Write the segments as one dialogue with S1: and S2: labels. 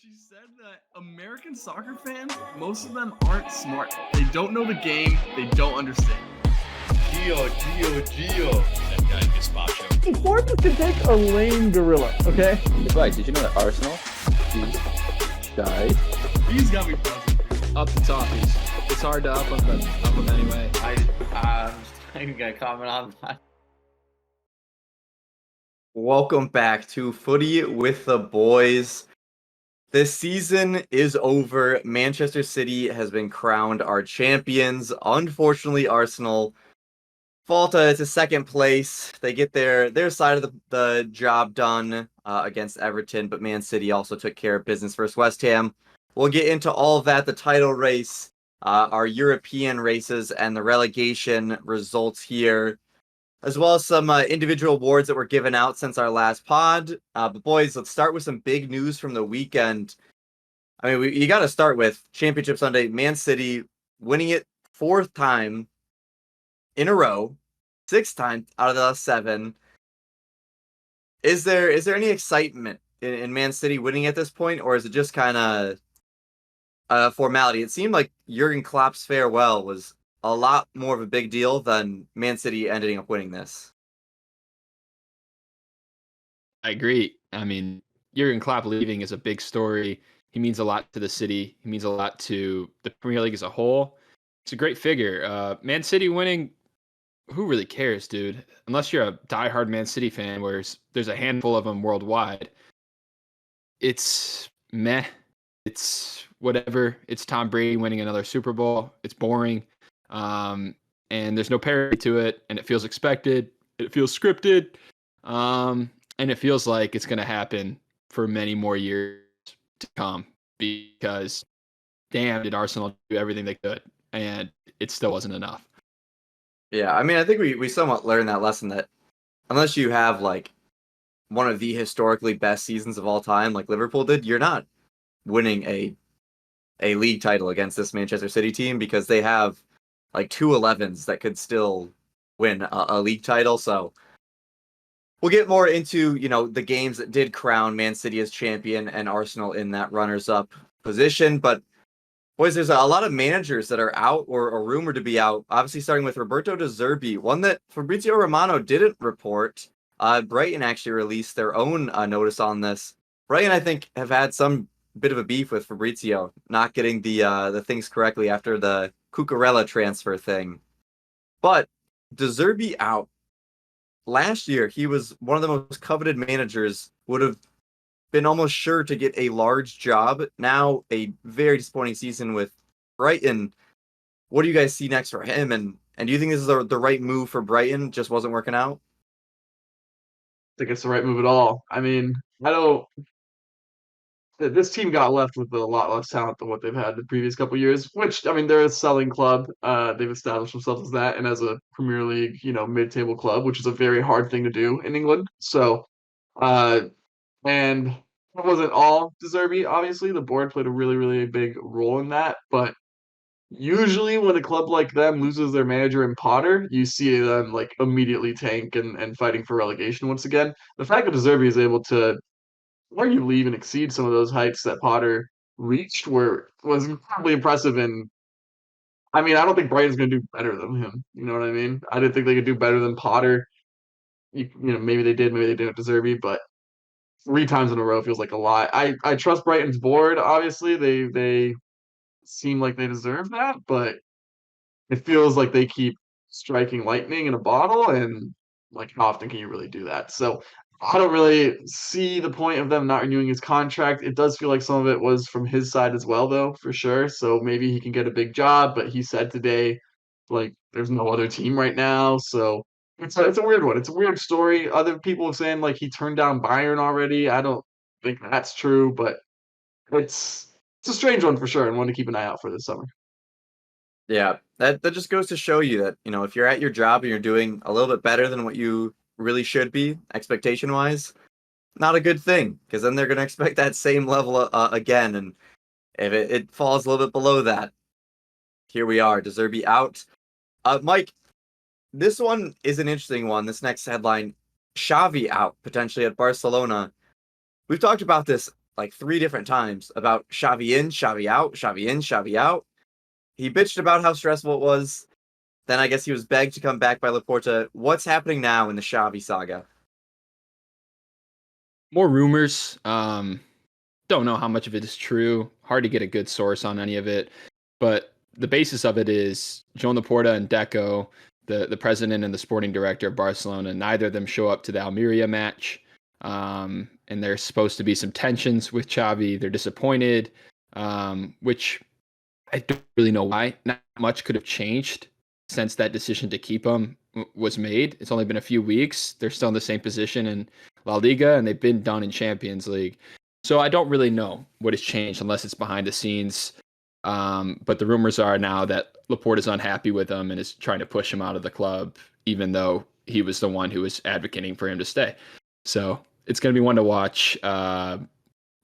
S1: She said that American soccer fans, most of them aren't smart. They don't know the game. They don't understand.
S2: Gio.
S3: That guy gazpacho.
S4: Forbes could take a lame gorilla, okay?
S5: Right, did you know that Arsenal is died?
S1: He's got me buzzing.
S6: Up the top, it's hard to up him anyway.
S2: I'm just not even gonna comment on that.
S5: Welcome back to Footy with the Boys. This season is over. Manchester City has been crowned our champions. Unfortunately, Arsenal falter to second place. They get their side of the job done against Everton, but Man City also took care of business versus West Ham. We'll get into all of that, the title race, our European races, and the relegation results here, as well as some individual awards that were given out since our last pod. But boys, let's start with some big news from the weekend. I mean, you got to start with Championship Sunday. Man City winning it fourth time in a row, sixth time out of the last seven. Is there any excitement in Man City winning at this point, or is it just kind of a formality? It seemed like Jurgen Klopp's farewell was a lot more of a big deal than Man City ending up winning this.
S6: I agree. I mean, Jurgen Klopp leaving is a big story. He means a lot to the city. He means a lot to the Premier League as a whole. It's a great figure. Man City winning, who really cares, dude? Unless you're a diehard Man City fan, where there's a handful of them worldwide. It's meh. It's whatever. It's Tom Brady winning another Super Bowl. It's boring. And there's no parity to it, and it feels expected. It feels scripted. And it feels like it's going to happen for many more years to come, because damn, did Arsenal do everything they could, and it still wasn't enough.
S5: Yeah, I mean, I think we somewhat learned that lesson, that unless you have like one of the historically best seasons of all time, like Liverpool did, you're not winning a league title against this Manchester City team, because they have like 2 11s that could still win a league title. So we'll get more into, the games that did crown Man City as champion and Arsenal in that runners-up position. But boys, there's a lot of managers that are out or rumored to be out. Obviously, starting with Roberto De Zerbi, one that Fabrizio Romano didn't report. Brighton actually released their own notice on this. Brighton, I think, have had some bit of a beef with Fabrizio not getting the things correctly after the Cucurella transfer thing. But De Zerbi out. Last year, he was one of the most coveted managers, would have been almost sure to get a large job. Now, a very disappointing season with Brighton. What do you guys see next for him? And do you think this is the right move for Brighton? Just wasn't working out?
S4: I think it's the right move at all. I mean, this team got left with a lot less talent than what they've had the previous couple of years, which, I mean, they're a selling club. They've established themselves as that, and as a Premier League, mid-table club, which is a very hard thing to do in England. So, and it wasn't all De Zerbi, obviously. The board played a really, really big role in that. But usually when a club like them loses their manager in Potter, you see them like immediately tank and fighting for relegation once again. The fact that De Zerbi is able to arguably even exceed some of those heights that Potter reached was incredibly impressive. And I mean, I don't think Brighton's going to do better than him. You know what I mean? I didn't think they could do better than Potter. Maybe they did, maybe they didn't deserve it, but 3 times in a row feels like a lot. I trust Brighton's board. Obviously, they seem like they deserve that, but it feels like they keep striking lightning in a bottle, and like, how often can you really do that? So I don't really see the point of them not renewing his contract. It does feel like some of it was from his side as well, though, for sure. So maybe he can get a big job, but he said today, like, there's no other team right now. So it's a weird one. It's a weird story. Other people have saying like he turned down Bayern already. I don't think that's true, but it's a strange one for sure, and one to keep an eye out for this summer.
S5: Yeah, that just goes to show you that, if you're at your job and you're doing a little bit better than what you really should be, expectation-wise, not a good thing, because then they're going to expect that same level again, and if it falls a little bit below that, here we are, De Zerbi out. Mike, this one is an interesting one, this next headline. Xavi out, potentially at Barcelona. We've talked about this like 3 different times about Xavi in, Xavi out, Xavi in, Xavi out. He bitched about how stressful it was. Then I guess he was begged to come back by Laporta. What's happening now in the Xavi saga?
S6: More rumors. Don't know how much of it is true. Hard to get a good source on any of it. But the basis of it is Joan Laporta and Deco, the president and the sporting director of Barcelona, neither of them show up to the Almeria match. And there's supposed to be some tensions with Xavi. They're disappointed, which I don't really know why. Not much could have changed since that decision to keep him was made. It's only been a few weeks. They're still in the same position in La Liga, and they've been done in Champions League. So I don't really know what has changed unless it's behind the scenes. But the rumors are now that Laporte is unhappy with him and is trying to push him out of the club, even though he was the one who was advocating for him to stay. So it's going to be one to watch.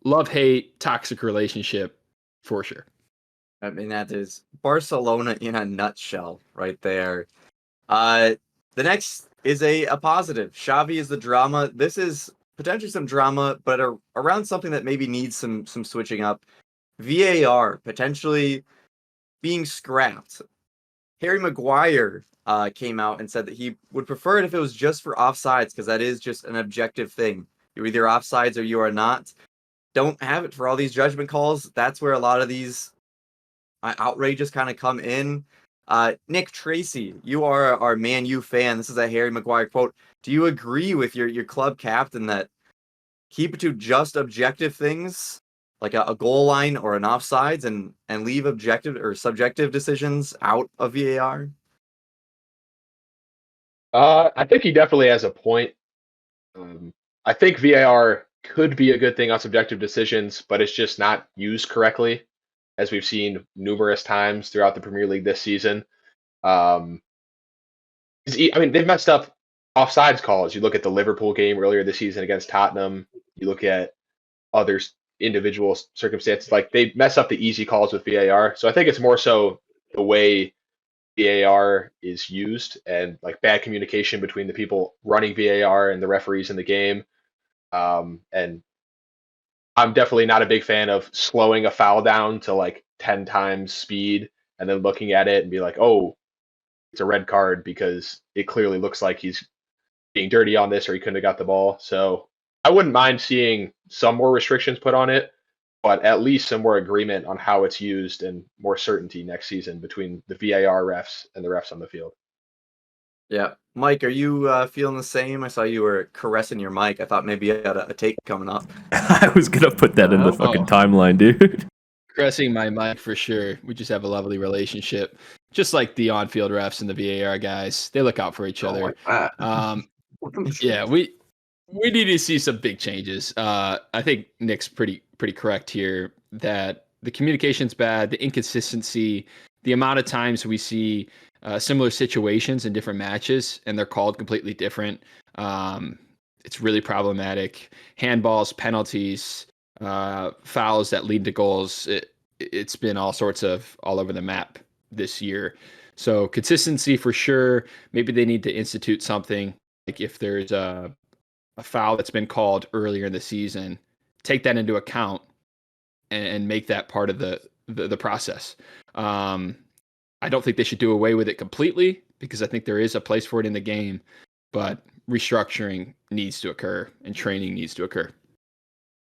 S6: Love-hate, toxic relationship for sure.
S5: I mean, that is Barcelona in a nutshell right there. The next is a positive. Xavi is the drama. This is potentially some drama, but around something that maybe needs some switching up. VAR potentially being scrapped. Harry Maguire came out and said that he would prefer it if it was just for offsides, because that is just an objective thing. You're either offsides or you are not. Don't have it for all these judgment calls. That's where a lot of these outrages kind of come in. Nick, Tracy, you are our Man U fan. This is a Harry Maguire quote. Do you agree with your club captain that keep it to just objective things, like a goal line or an offsides, and leave objective or subjective decisions out of VAR?
S7: I think he definitely has a point. I think VAR could be a good thing on subjective decisions, but it's just not used correctly, as we've seen numerous times throughout the Premier League this season. I mean, they've messed up offsides calls. You look at the Liverpool game earlier this season against Tottenham. You look at other individual circumstances. Like, they mess up the easy calls with VAR. So I think it's more so the way VAR is used and like bad communication between the people running VAR and the referees in the game. And I'm definitely not a big fan of slowing a foul down to like 10 times speed and then looking at it and be like, oh, it's a red card because it clearly looks like he's being dirty on this or he couldn't have got the ball. So I wouldn't mind seeing some more restrictions put on it, but at least some more agreement on how it's used and more certainty next season between the VAR refs and the refs on the field.
S5: Yeah. Mike, are you feeling the same? I saw you were caressing your mic. I thought maybe you had a take coming up.
S8: I was going to put that in the fucking timeline, dude.
S6: Caressing my mic for sure. We just have a lovely relationship. Just like the on-field refs and the VAR guys. They look out for each other. Yeah, we need to see some big changes. I think Nick's pretty correct here that the communication's bad, the inconsistency, the amount of times we see similar situations in different matches and they're called completely different. It's really problematic. Handballs, penalties, fouls that lead to goals. It's been all over the map this year. So consistency for sure. Maybe they need to institute something, like if there's a foul that's been called earlier in the season, take that into account and make that part of the process. I don't think they should do away with it completely because I think there is a place for it in the game, but restructuring needs to occur and training needs to occur.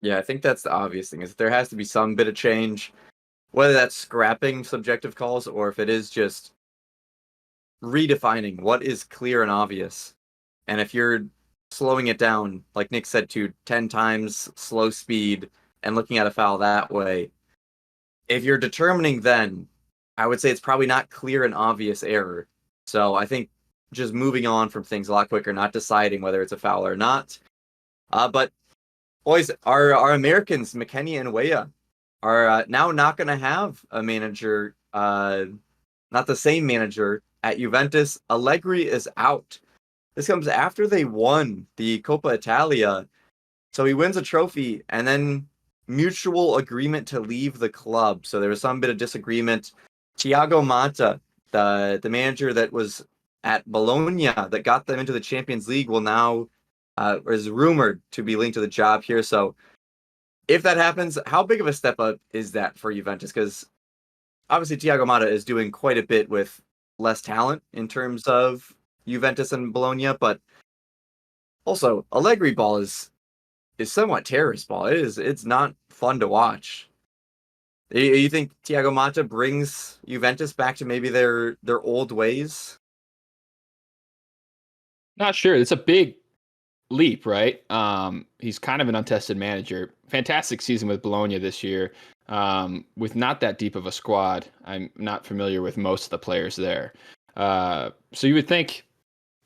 S5: Yeah, I think that's the obvious thing, is that there has to be some bit of change, whether that's scrapping subjective calls or if it is just redefining what is clear and obvious. And if you're slowing it down, like Nick said, to 10 times slow speed and looking at a foul that way, if you're determining then, I would say it's probably not clear and obvious error. So I think just moving on from things a lot quicker, not deciding whether it's a foul or not. But boys, our Americans, McKennie and Weah, are now not going to have a manager, not the same manager at Juventus. Allegri is out. This comes after they won the Coppa Italia. So he wins a trophy and then mutual agreement to leave the club. So there was some bit of disagreement. Thiago Motta, the manager that was at Bologna that got them into the Champions League, will now is rumored to be linked to the job here. So if that happens, how big of a step up is that for Juventus? Because obviously Thiago Motta is doing quite a bit with less talent in terms of Juventus and Bologna, but also Allegri ball is somewhat terrorist ball. It's not fun to watch. You think Thiago Motta brings Juventus back to maybe their old ways?
S6: Not sure. It's a big leap, right? He's kind of an untested manager. Fantastic season with Bologna this year, with not that deep of a squad. I'm not familiar with most of the players there. So you would think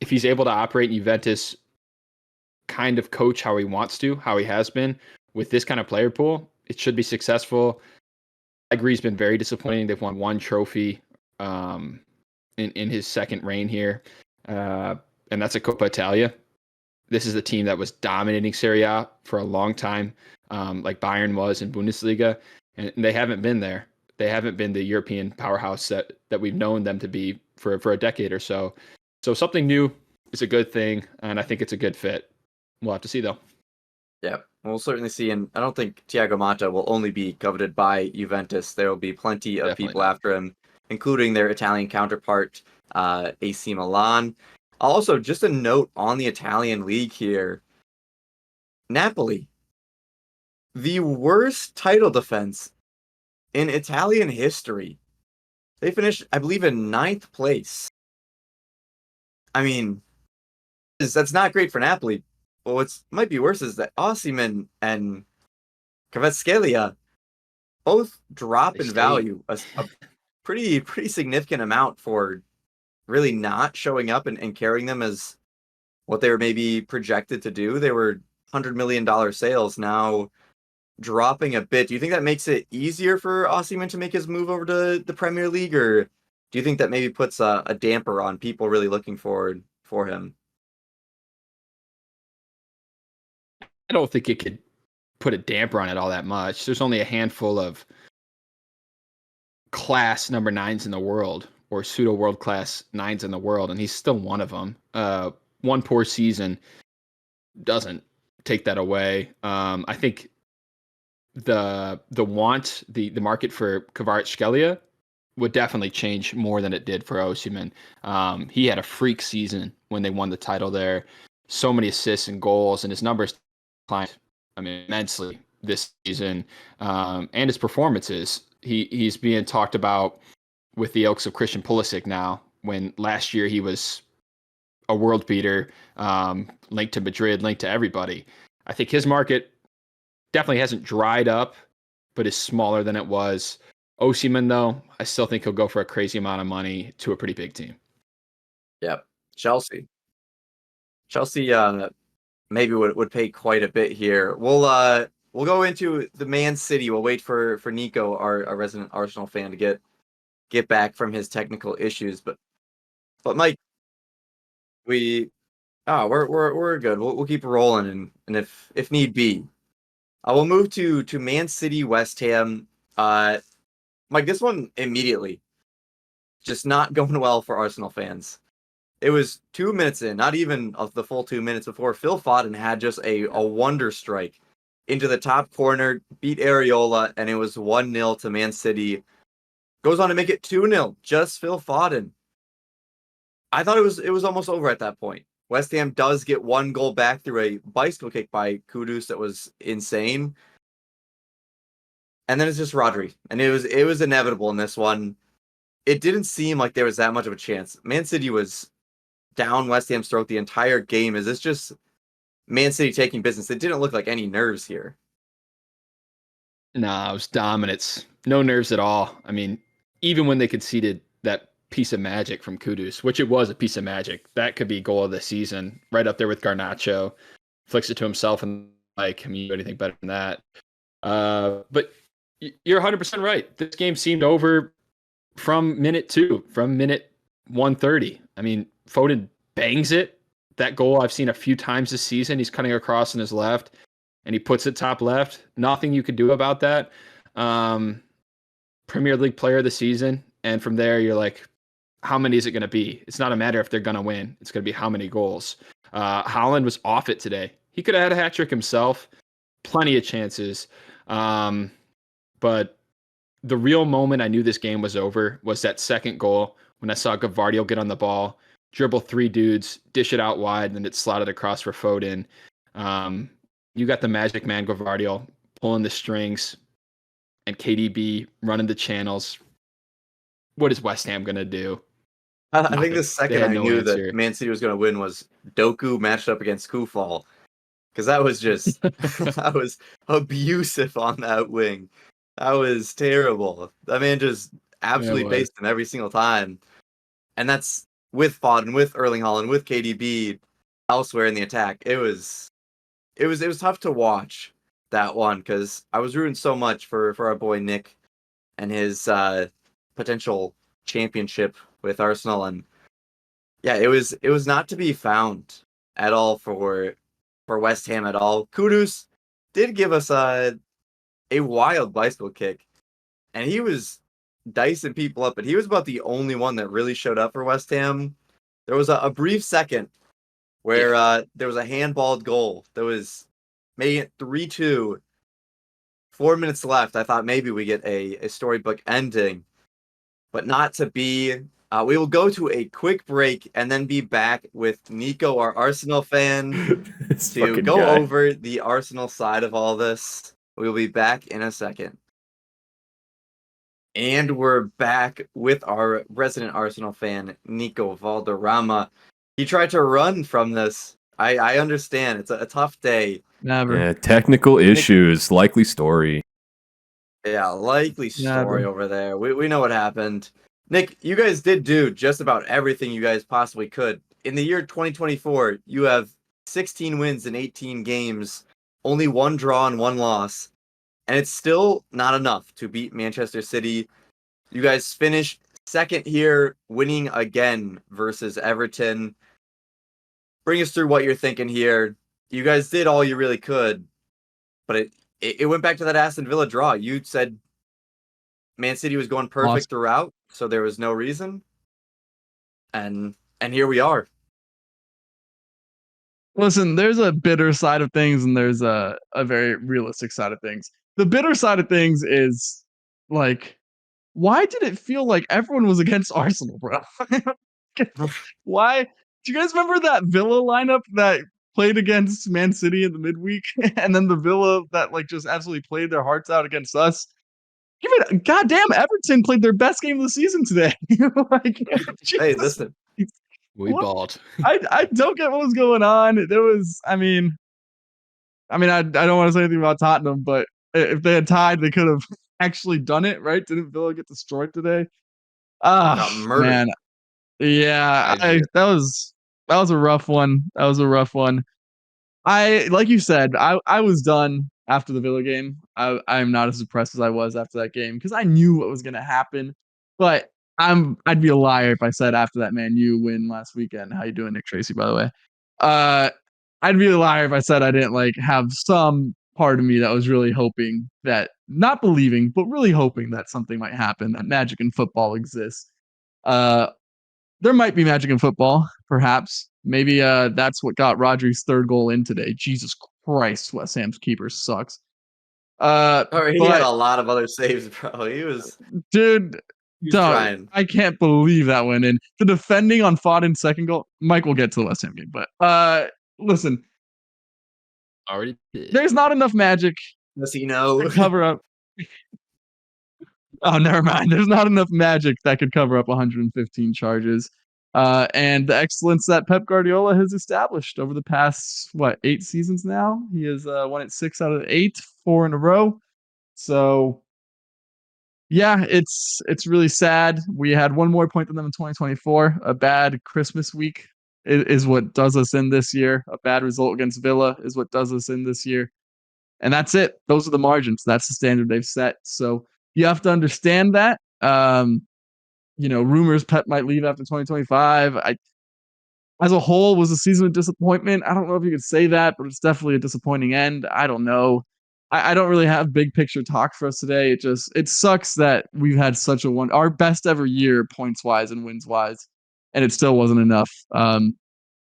S6: if he's able to operate in Juventus, kind of coach how he wants to, how he has been with this kind of player pool, it should be successful. Allegri's been very disappointing. They've won one trophy in his second reign here, and that's a Coppa Italia. This is a team that was dominating Serie A for a long time, like Bayern was in Bundesliga, and they haven't been there. They haven't been the European powerhouse that we've known them to be for a decade or so. So something new is a good thing, and I think it's a good fit. We'll have to see, though.
S5: Yeah, we'll certainly see. And I don't think Thiago Motta will only be coveted by Juventus. There will be plenty of
S6: Definitely
S5: people
S6: not.
S5: after him, including their Italian counterpart, AC Milan. Also, just a note on the Italian league here. Napoli, the worst title defense in Italian history. They finished, I believe, in 9th place. I mean, that's not great for Napoli. But what might be worse is that Osimhen and Kvaratskhelia both drop
S6: They
S5: in
S6: stayed.
S5: value a pretty significant amount for really not showing up and carrying them as what they were maybe projected to do. They were $100 million sales, now dropping a bit. Do you think that makes it easier for Osimhen to make his move over to the Premier League, or do you think that maybe puts a damper on people really looking forward for him?
S6: I don't think it could put a damper on it all that much. There's only a handful of class number 9s in the world, or pseudo world class 9s in the world, and he's still one of them. One poor season doesn't take that away. I think the market for Kvaratskhelia would definitely change more than it did for Osimhen. He had a freak season when they won the title there. So many assists and goals, and his numbers climbed, immensely this season. And his performances. He's being talked about with the ilks of Christian Pulisic now, when last year he was a world beater, linked to Madrid, linked to everybody. I think his market definitely hasn't dried up, but is smaller than it was. Osimhen, though, I still think he'll go for a crazy amount of money to a pretty big team.
S5: Yep. Chelsea, maybe would pay quite a bit here. We'll go into the Man City. We'll wait for Nico, our resident Arsenal fan, to get back from his technical issues. But Mike, we're good. We'll keep rolling, and if need be, I will move to Man City, West Ham. Mike, this one immediately just not going well for Arsenal fans. It was 2 minutes in, not even of the full 2 minutes before, Phil Foden had just a wonder strike into the top corner, beat Areola, and it was 1-0 to Man City. Goes on to make it 2-0, just Phil Foden. I thought it was almost over at that point. West Ham does get one goal back through a bicycle kick by Kudus that was insane. And then it's just Rodri. And it was inevitable in this one. It didn't seem like there was that much of a chance. Man City was down West Ham's throat the entire game. Is this just Man City taking business? It didn't look like any nerves here.
S6: Nah, it was dominance. No nerves at all. I mean, even when they conceded that piece of magic from Kudus, which it was a piece of magic, that could be goal of the season, right up there with Garnacho. Flicks it to himself and you anything better than that. But you're 100% right. This game seemed over from minute 2, from minute 130. I mean, Foden bangs it. That goal I've seen a few times this season. He's cutting across in his left, and he puts it top left. Nothing you could do about that. Premier League player of the season. And from there, you're like, how many is it going to be? It's not a matter if they're going to win. It's going to be how many goals. Haaland was off it today. He could have had a hat trick himself. Plenty of chances. But the real moment I knew this game was over was that second goal when I saw Gavardio get on the ball, dribble 3 dudes, dish it out wide, and then it slotted across for Foden. You got the magic man Gavardio pulling the strings and KDB running the channels. What is West Ham going to do?
S5: I think
S6: Nothing.
S5: the
S6: They
S5: second
S6: had
S5: I
S6: no
S5: knew
S6: answer.
S5: that Man City was going to win was Doku matched up against Kufal. Because that was just, that was abusive on that wing. That was terrible. That man just absolutely
S6: was.
S5: based him every single time. And that's with Foden, with Erling Haaland, with KDB elsewhere in the attack. It was tough to watch that one because I was rooting so much for our boy Nick and his potential championship with Arsenal, and yeah, it was not to be found at all for West Ham at all. Kudus did give us a wild bicycle kick, and he was dicing people up, but he was about the only one that really showed up for West Ham. There was a brief second where there was a handballed goal that was making it 3-2. 4 minutes left. I thought maybe we get a storybook ending, but not to be. We will go to a quick break and then be back with Nico, our Arsenal fan,
S8: This
S5: to
S8: fucking
S5: go
S8: guy.
S5: over the Arsenal side of all this. We'll be back in a second. And we're back with our resident Arsenal fan, Nico Valderrama. He tried to run from this. I understand. It's a tough day.
S1: Never.
S8: Yeah, technical issues, likely story.
S5: Yeah, likely story
S1: Never.
S5: over there. We know what happened. Nick, you guys did do just about everything you guys possibly could. In the year 2024, you have 16 wins in 18 games, only 1 draw and 1 loss. And it's still not enough to beat Manchester City. You guys finished second here, winning again versus Everton. Bring us through what you're thinking here. You guys did all you really could, but it went back to that Aston Villa draw. You said Man City was going perfect
S1: Lost.
S5: throughout, so there was no reason. And here we are.
S1: Listen, there's a bitter side of things and there's a very realistic side of things. The bitter side of things is like, why did it feel like everyone was against Arsenal, bro? Why? Do you guys remember that Villa lineup that played against Man City in the midweek, and then the Villa that like just absolutely played their hearts out against us? Give it, goddamn! Everton played their best game of the season today. Like,
S5: Hey,
S1: Jesus.
S5: listen.
S6: We
S1: What?
S6: balled.
S1: I don't get what was going on. There was, I don't want to say anything about Tottenham, but if they had tied, they could have actually done it, right? Didn't Villa get destroyed today?
S5: Got
S1: Ah,
S5: murdered.
S1: man. Yeah,
S7: I-
S1: that was a rough one. That was a rough one. Like you said, I was done after the Villa game. I'm not as depressed as I was after that game because I knew what was gonna happen. But I'd be a liar if I said after that Man U win last weekend. How you doing, Nick Tracy, by the way? I'd be a liar if I said I didn't like have some part of me that was really hoping that, not believing, but really hoping that something might happen, that magic in football exists. Uh, there might be magic in football, perhaps. Maybe that's what got Rodri's third goal in today. Jesus Christ, West Ham's keeper sucks.
S5: He had
S1: But
S5: a lot of other saves, bro. He was
S1: dude,
S5: trying.
S1: I can't believe that went in. The defending on Foden's second goal. Mike will get to the West Ham game, but listen,
S6: Already did.
S1: there's not enough magic
S5: Does he know?
S1: to cover up. Oh, never mind. There's not enough magic that could cover up 115 charges. And the excellence that Pep Guardiola has established over the past, 8 seasons now? He has won it 6 out of 8, 4 in a row. So, yeah, it's really sad. We had one more point than them in 2024. A bad Christmas week is what does us in this year. A bad result against Villa is what does us in this year. And that's it. Those are the margins. That's the standard they've set. So you have to understand that. Rumors Pep might leave after 2025. As a whole, was a season of disappointment. I don't know if you could say that, but it's definitely a disappointing end. I don't know. I don't really have big picture talk for us today. It sucks that we've had such our best ever year points wise and wins wise, and it still wasn't enough.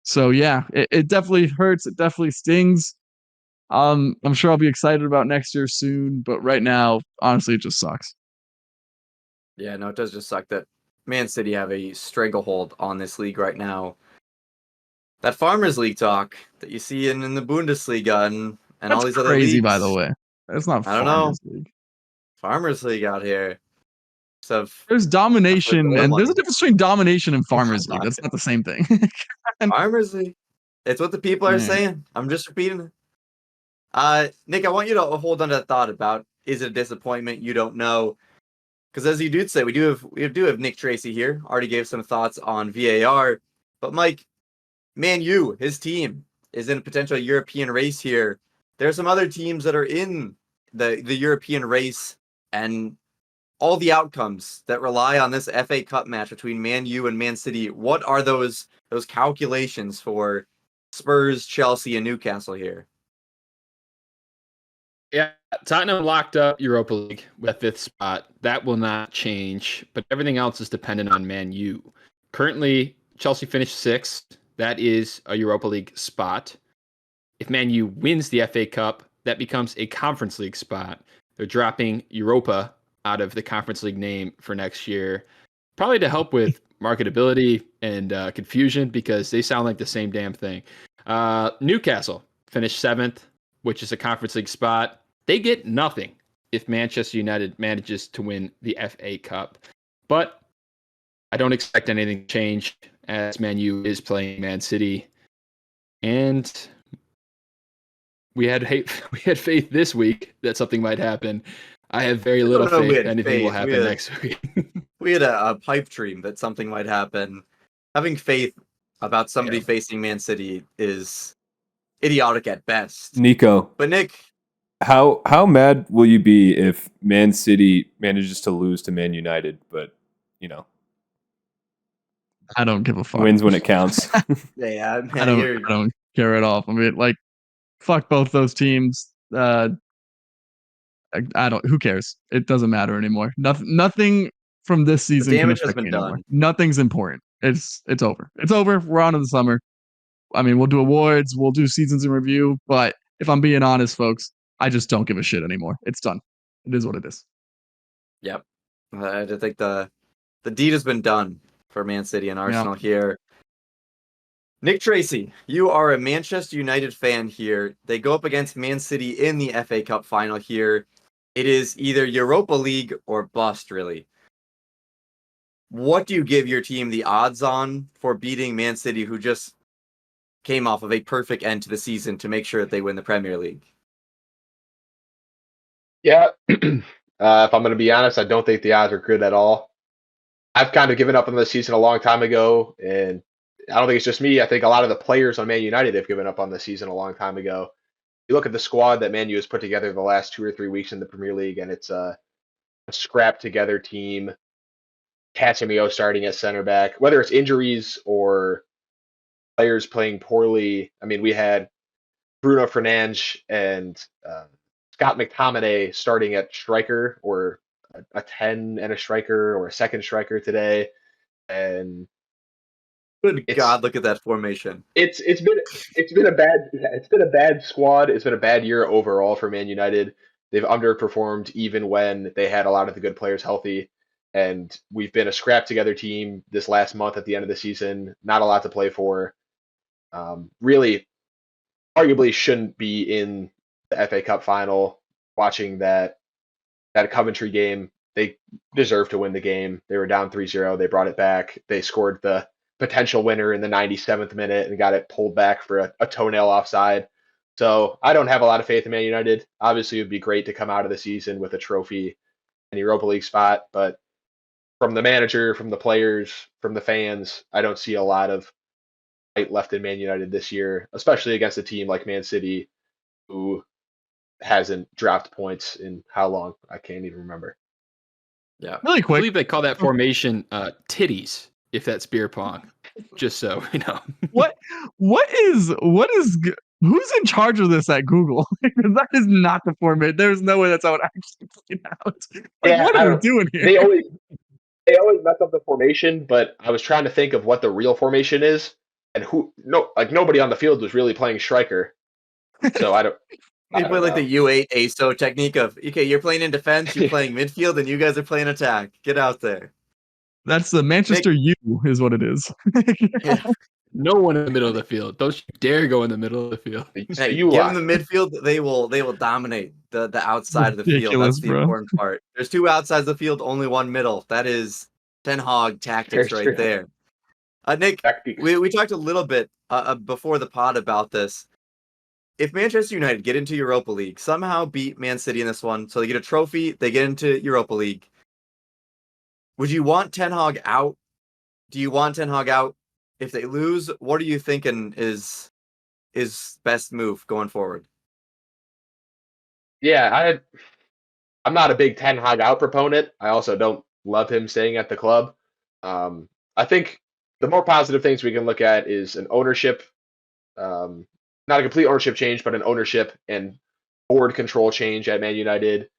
S1: So yeah, it definitely hurts. It definitely stings. I'm sure I'll be excited about next year soon, but right now, honestly, it just sucks.
S5: Yeah, no, it does just suck that Man City have a stranglehold on this league right now. That Farmers League talk that you see in the Bundesliga and all
S1: That's
S5: these other
S1: crazy,
S5: leagues.
S1: by the way. That's not
S5: I don't know.
S1: Farmers League.
S5: Farmers League out here. So
S1: There's domination, and there's a
S5: money.
S1: difference between domination and Farmers League. That's not the same thing.
S5: Farmers League. It's what the people are
S1: Yeah.
S5: saying. I'm just repeating it. Nick, I want you to hold on to that thought about is it a disappointment? You don't know. Because as you did say, we do have Nick Tracy here. Already gave some thoughts on VAR. But Mike, Man U, his team, is in a potential European race here. There are some other teams that are in the European race, and all the outcomes that rely on this FA Cup match between Man U and Man City. What are those calculations for Spurs, Chelsea, and Newcastle here?
S6: Yeah, Tottenham locked up Europa League with 5th spot. That will not change, but everything else is dependent on Man U. Currently, Chelsea finished 6th. That is a Europa League spot. If Man U wins the FA Cup, that becomes a Conference League spot. They're dropping Europa out of the Conference League name for next year, probably to help with marketability and confusion because they sound like the same damn thing. Newcastle finished 7th, which is a Conference League spot. They get nothing if Manchester United manages to win the FA Cup. But I don't expect anything to change as Man U is playing Man City. And we had faith this week that something might happen. I have very little faith anything will happen next week.
S5: We had a pipe dream that something might happen. Having faith about somebody facing Man City is idiotic at best.
S8: Nico.
S5: But Nick,
S8: how mad will you be if Man City manages to lose to Man United, but
S1: I don't give a fuck.
S8: Wins when it counts.
S5: Yeah, man,
S1: I don't care at all. I mean, like, fuck both those teams. I don't. Who cares? It doesn't matter anymore. Nothing from this season.
S5: The damage
S1: can
S5: has been done.
S1: Anymore. Nothing's important. It's over. It's over. We're on to the summer. I mean, we'll do awards. We'll do seasons in review. But if I'm being honest, folks, I just don't give a shit anymore. It's done. It is what it is.
S5: Yep. I think the deed has been done for Man City and Arsenal here. Nick Tracy, you are a Manchester United fan here. They go up against Man City in the FA Cup final here. It is either Europa League or bust, really. What do you give your team the odds on for beating Man City, who just came off of a perfect end to the season to make sure that they win the Premier League?
S7: Yeah, if I'm going to be honest, I don't think the odds are good at all. I've kind of given up on the season a long time ago, and I don't think it's just me. I think a lot of the players on Man United have given up on the season a long time ago. You look at the squad that Man U has put together the last 2 or 3 weeks in the Premier League, and it's a scrapped together team. Casemiro starting at center back, whether it's injuries or players playing poorly. I mean, we had Bruno Fernandes and Scott McTominay starting at striker, or a 10 and a striker, or a second striker today. And
S5: good God, look at that formation.
S7: It's been a bad squad. It's been a bad year overall for Man United. They've underperformed even when they had a lot of the good players healthy. And we've been a scrap together team this last month at the end of the season. Not a lot to play for. Really, arguably shouldn't be in the FA Cup final. Watching that Coventry game, they deserved to win the game. They were down 3-0. They brought it back. They scored the potential winner in the 97th minute and got it pulled back for a toenail offside. So I don't have a lot of faith in Man United. Obviously, it would be great to come out of the season with a trophy and Europa League spot, but from the manager, from the players, from the fans, I don't see a lot of fight left in Man United this year, especially against a team like Man City, who hasn't dropped points in how long? I can't even remember.
S5: Yeah.
S1: Really
S6: I
S1: quick.
S6: believe they call that formation titties, if that's beer pong. Just so you know.
S1: What is who's in charge of this at Google? That is not the format. There's no way that's how it actually played out. Like, what are we doing here?
S7: They always mess up the formation, but I was trying to think of what the real formation is, and nobody on the field was really playing striker. So I don't.
S5: They play like the U8 ASO technique of, okay, you're playing in defense, you're playing midfield, and you guys are playing attack. Get out there.
S1: That's the Manchester U is what it is.
S5: Yeah.
S6: No one in the middle of the field. Don't you dare go in the middle of the field.
S5: Hey,
S7: You
S5: give them the midfield. They will dominate the outside of the field.
S1: Ridiculous,
S5: That's the
S1: bro.
S5: important part. There's 2 outsides of the field, only 1 middle. That is Ten Hag tactics
S7: Very
S5: right
S7: true.
S5: there. Nick,
S7: Tactics.
S5: we talked a little bit before the pod about this. If Manchester United get into Europa League, somehow beat Man City in this one, so they get a trophy, they get into Europa League, would you want Ten Hag out? Do you want Ten Hag out? If they lose, what are you thinking is best move going forward?
S7: Yeah, I'm not a big Ten Hag out proponent. I also don't love him staying at the club. I think the more positive things we can look at is an ownership, not a complete ownership change, but an ownership and board control change at Man United.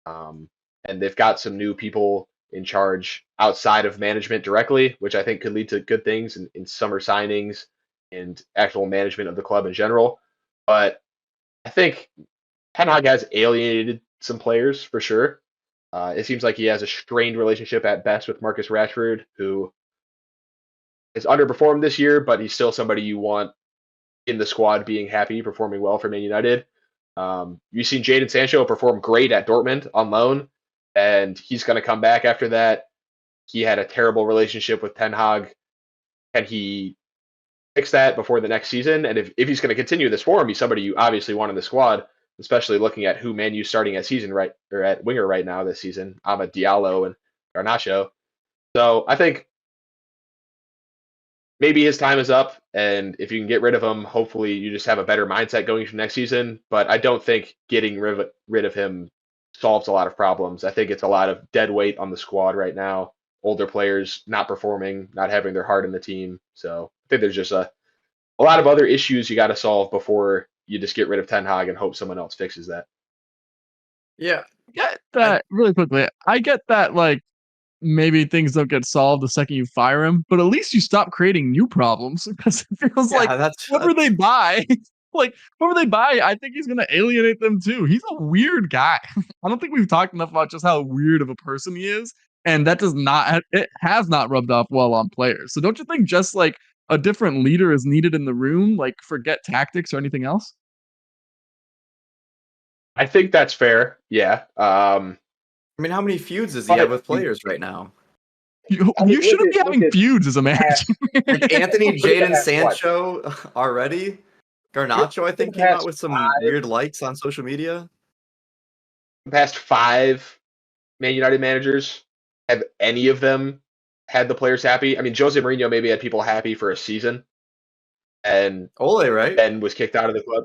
S7: And they've got some new people in charge outside of management directly, which I think could lead to good things in summer signings and actual management of the club in general. But I think Ten Hag has alienated some players for sure. It seems like he has a strained relationship at best with Marcus Rashford, who has underperformed this year, but he's still somebody you want in the squad being happy, performing well for Man United. You've seen Jadon Sancho perform great at Dortmund on loan, and he's going to come back after that. He had a terrible relationship with Ten Hag. Can he fix that before the next season? And if he's going to continue this form, he's somebody you obviously want in the squad, especially looking at who Man U's starting at season right or at winger right now this season, Amad Diallo and Garnacho. So I think maybe his time is up, and if you can get rid of him, hopefully you just have a better mindset going into next season. But I don't think getting rid of him solves a lot of problems. I think it's a lot of dead weight on the squad right now. Older players not performing, not having their heart in the team. So I think there's just a lot of other issues you got to solve before you just get rid of Ten Hag and hope someone else fixes that.
S5: Yeah.
S1: Get that really quickly. I get that, like, maybe things don't get solved the second you fire him, but at least you stop creating new problems, because it feels like whoever they buy, I think he's gonna alienate them too. He's a weird guy. I don't think we've talked enough about just how weird of a person he is, and that has not rubbed off well on players. So don't you think just like a different leader is needed in the room? Like, forget tactics or anything else.
S7: I think that's fair. Yeah.
S5: I mean, how many feuds does he have with players right now?
S1: You shouldn't be having feuds as a manager.
S5: Like Anthony, Jadon Sancho already. Garnacho, I think, came out with some weird likes on social media.
S7: The past 5 Man United managers, have any of them had the players happy? I mean, Jose Mourinho maybe had people happy for a season, and
S5: Ole, right?
S7: then was kicked out of the club.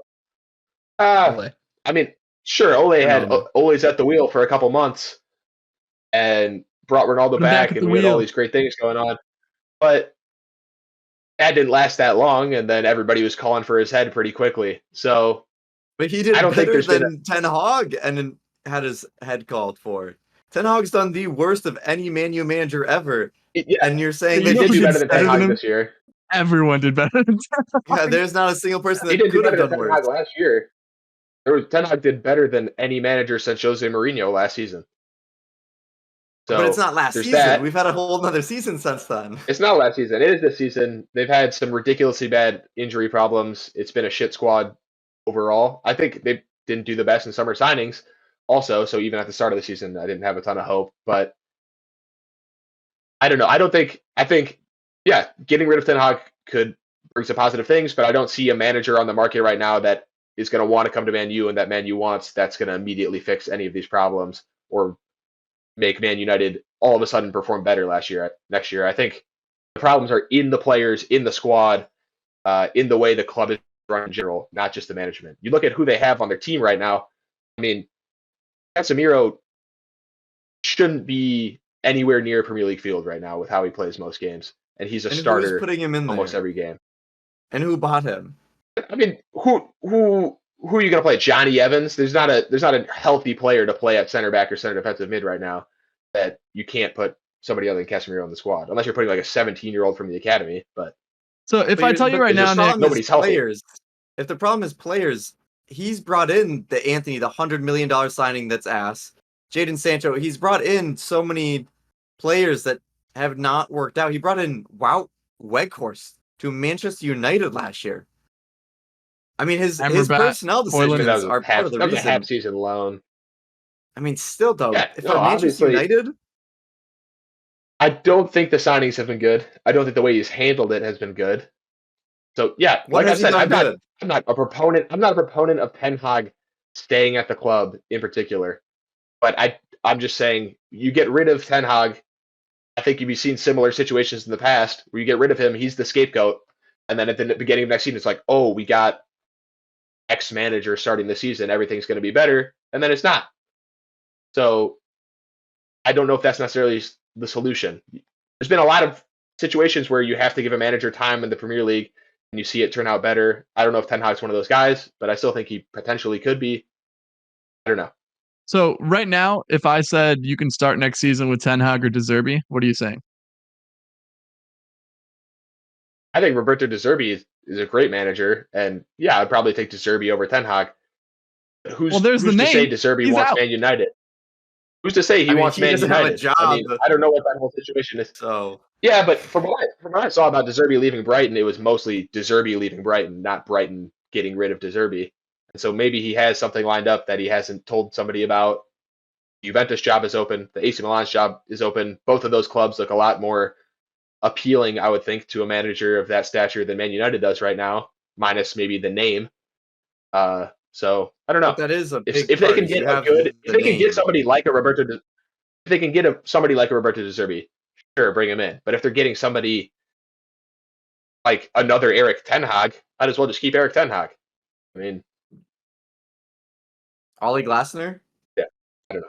S6: Ole.
S7: I mean, sure, Ole's at the wheel for a couple months, and brought Ronaldo back, and we had all these great things going on. But that didn't last that long, and then everybody was calling for his head pretty quickly. So,
S5: but he did better than Ten Hag and had his head called for. Ten Hag's done the worst of any Man U manager ever, and you're saying
S7: they did do better than Ten Hag this year.
S1: Everyone did better than Ten Hag.
S5: Yeah, there's not a single person that could have done worse.
S7: Last year, Ten Hag did better than any manager since Jose Mourinho last season. So,
S5: but it's not last season.
S7: That.
S5: We've had a whole another season since then.
S7: It's not last season. It is this season. They've had some ridiculously bad injury problems. It's been a shit squad overall. I think they didn't do the best in summer signings also. So even at the start of the season, I didn't have a ton of hope. But I don't know. I think, yeah, getting rid of Ten Hag could bring some positive things, but I don't see a manager on the market right now that is going to want to come to Man U and that Man U wants that's going to immediately fix any of these problems or make Man United all of a sudden perform better next year. I think the problems are in the players, in the squad, in the way the club is run in general, not just the management. You look at who they have on their team right now. I mean, Casemiro shouldn't be anywhere near Premier League field right now with how he plays most games, and he's a starter
S5: putting him in
S7: almost every game.
S5: And who bought him?
S7: I mean, who are you going to play? Johnny Evans? There's not a healthy player to play at center back or center defensive mid right now that you can't put somebody other than Casemiro on the squad, unless you're putting like a 17-year-old from the academy. But
S1: so if I tell you right now, Nick,
S7: nobody's healthy.
S5: If the problem is players, he's brought in the Anthony, the $100 million signing that's ass. Jadon Sancho, he's brought in so many players that have not worked out. He brought in Wout Weghorst to Manchester United last year. I mean, his
S1: Amrabat,
S5: personnel
S1: Hoyland.
S5: decisions
S7: That was
S5: are part of the
S7: that was a
S5: reason.
S7: half season loan.
S5: I mean, still though,
S7: Yeah,
S5: for
S7: no,
S5: Manchester
S7: obviously,
S5: United,
S7: I don't think the signings have been good. I don't think the way he's handled it has been good. So yeah,
S5: what
S7: like I
S5: has he
S7: said,
S5: done good?
S7: I'm not a proponent. I'm not a proponent of Ten Hag staying at the club in particular. But I'm just saying, you get rid of Ten Hag. I think you've seen similar situations in the past where you get rid of him, he's the scapegoat, and then at the beginning of next season, it's like, oh, we got X manager starting the season, everything's going to be better, and then it's not. So I don't know if that's necessarily the solution. There's been a lot of situations where you have to give a manager time in the Premier League, and you see it turn out better. I don't know if Ten Hag's one of those guys, but I still think he potentially could be. I don't know.
S1: So right now, if I said you can start next season with Ten Hag or De Zerbi, what are you saying?
S7: I think Roberto De Zerbi is a great manager, and yeah, I'd probably take De Zerbi over Ten Hag.
S1: Well, there's
S7: Who's
S1: the
S7: to say
S1: name.
S7: De Zerbi
S1: He's
S7: wants
S1: out.
S7: Man United? Who's to say he
S5: I mean,
S7: wants
S5: he
S7: Man
S5: doesn't have a
S7: United? I mean,
S5: job.
S7: I don't know what that whole situation is.
S5: So
S7: Yeah, but from what I saw about De Zerbi leaving Brighton, it was mostly De Zerbi leaving Brighton, not Brighton getting rid of De Zerbi. And so maybe he has something lined up that he hasn't told somebody about. Juventus job is open. The AC Milan's job is open. Both of those clubs look a lot more appealing, I would think, to a manager of that stature than Man United does right now, minus maybe the name. So I don't know
S5: but that is a big
S7: if they
S5: part.
S7: can
S5: Is
S7: get
S5: you
S7: a
S5: have
S7: good, if
S5: the
S7: they can get
S5: name.
S7: somebody like a Roberto, if they can get somebody like a Roberto De Zerbi, sure, bring him in. But if they're getting somebody like another Eric Ten Hag, might as well just keep Eric Ten Hag. I mean,
S5: Ollie Glasner?
S7: yeah, I don't know.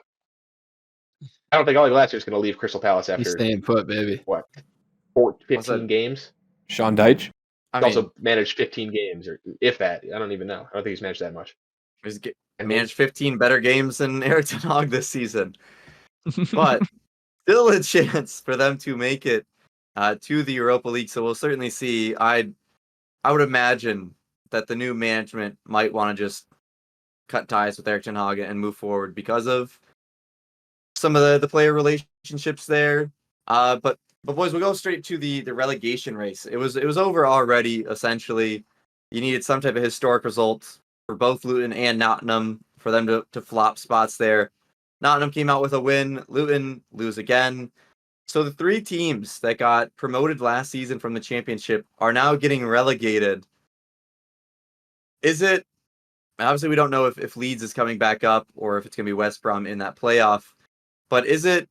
S7: I don't think Ole Glasner is going to leave Crystal Palace
S6: He's
S7: after
S6: staying put, baby.
S7: what,
S5: What's
S7: 15
S5: that?
S7: games.
S8: Sean Deitch.
S5: I
S7: He's
S5: mean,
S7: also managed 15 games, or if that. I don't even know. I don't think he's managed that much.
S5: he's
S7: And
S5: managed 15 better games than Eric Ten Hag this season. But still a chance for them to make it to the Europa League. So we'll certainly see. I would imagine that the new management might want to just cut ties with Eric Ten Hag and move forward because of some of the player relationships there. But boys, we'll go straight to the relegation race. It was over already. Essentially, you needed some type of historic result for both Luton and Nottingham for them to flop spots there. Nottingham came out with a win. Luton lose again. So the three teams that got promoted last season from the championship are now getting relegated. Is it? Obviously, we don't know if Leeds is coming back up or if it's going to be West Brom in that playoff. But is it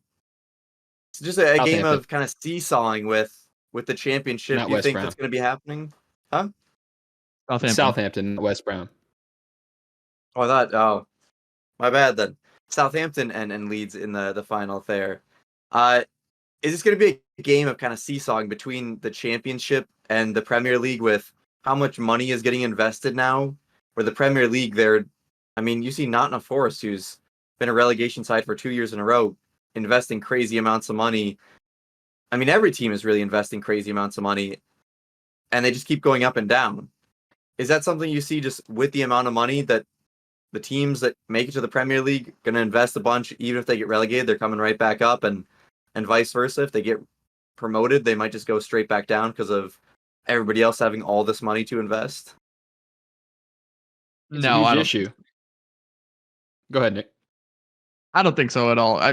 S5: just a game of kind of seesawing with the championship?
S6: Not
S5: Do you
S6: West
S5: think
S6: Brom.
S5: that's going to be happening? Huh?
S6: Southampton, West Brom.
S5: Oh, I thought. Oh, my bad then. Southampton and Leeds in the final there. Is this going to be a game of kind of seesawing between the championship and the Premier League with how much money is getting invested now? Where the Premier League, I mean, you see Nottingham Forest, who's been a relegation side for 2 years in a row, investing crazy amounts of money. I mean, every team is really investing crazy amounts of money, and they just keep going up and down. Is that something you see just with the amount of money that the teams that make it to the Premier League going to invest a bunch, even if they get relegated, they're coming right back up, and vice versa? If they get promoted, they might just go straight back down because of everybody else having all this money to invest?
S6: It's
S1: No,
S6: a
S1: I
S6: huge
S1: don't.
S6: issue. Go ahead, Nick.
S1: I don't think so at all.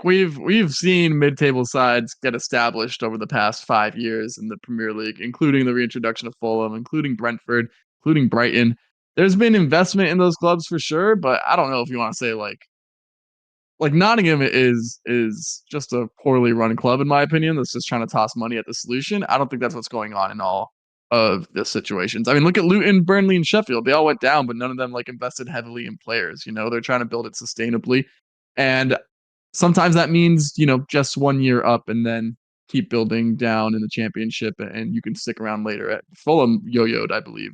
S1: We've seen mid-table sides get established over the past 5 years in the Premier League, including the reintroduction of Fulham, including Brentford, including Brighton. There's been investment in those clubs for sure, but I don't know if you want to say like Nottingham is just a poorly run club in my opinion that's just trying to toss money at the solution. I don't think that's what's going on in all of the situations. I mean, look at Luton, Burnley, and Sheffield. They all went down, but none of them like invested heavily in players. You know, they're trying to build it sustainably. And sometimes that means, just 1 year up and then keep building down in the championship and you can stick around later. At Fulham yo-yoed, I believe,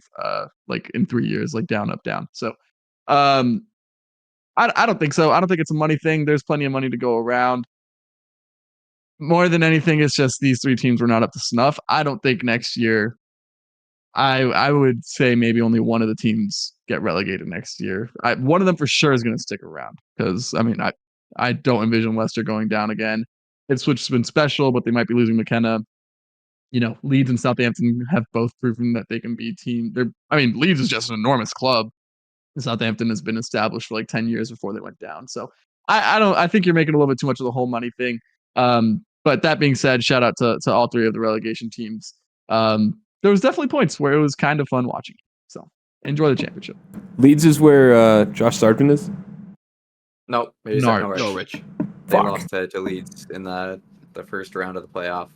S1: like in 3 years, like down, up, down. So I don't think so. I don't think it's a money thing. There's plenty of money to go around. More than anything, it's just these three teams were not up to snuff. I don't think next year I would say maybe only one of the teams get relegated next year. One of them for sure is going to stick around because I don't envision Leicester going down again. Ipswich has been special, but they might be losing McKenna. Leeds and Southampton have both proven that they can be team. Leeds is just an enormous club. Southampton has been established for like 10 years before they went down. So I think you're making a little bit too much of the whole money thing. But that being said, shout out to all three of the relegation teams. There was definitely points where it was kind of fun watching. So enjoy the championship.
S8: Leeds is where Josh Sargent is?
S5: No, maybe
S1: Norwich.
S6: Norwich.
S5: They
S8: Fuck.
S5: lost to Leeds in the first round of the playoff.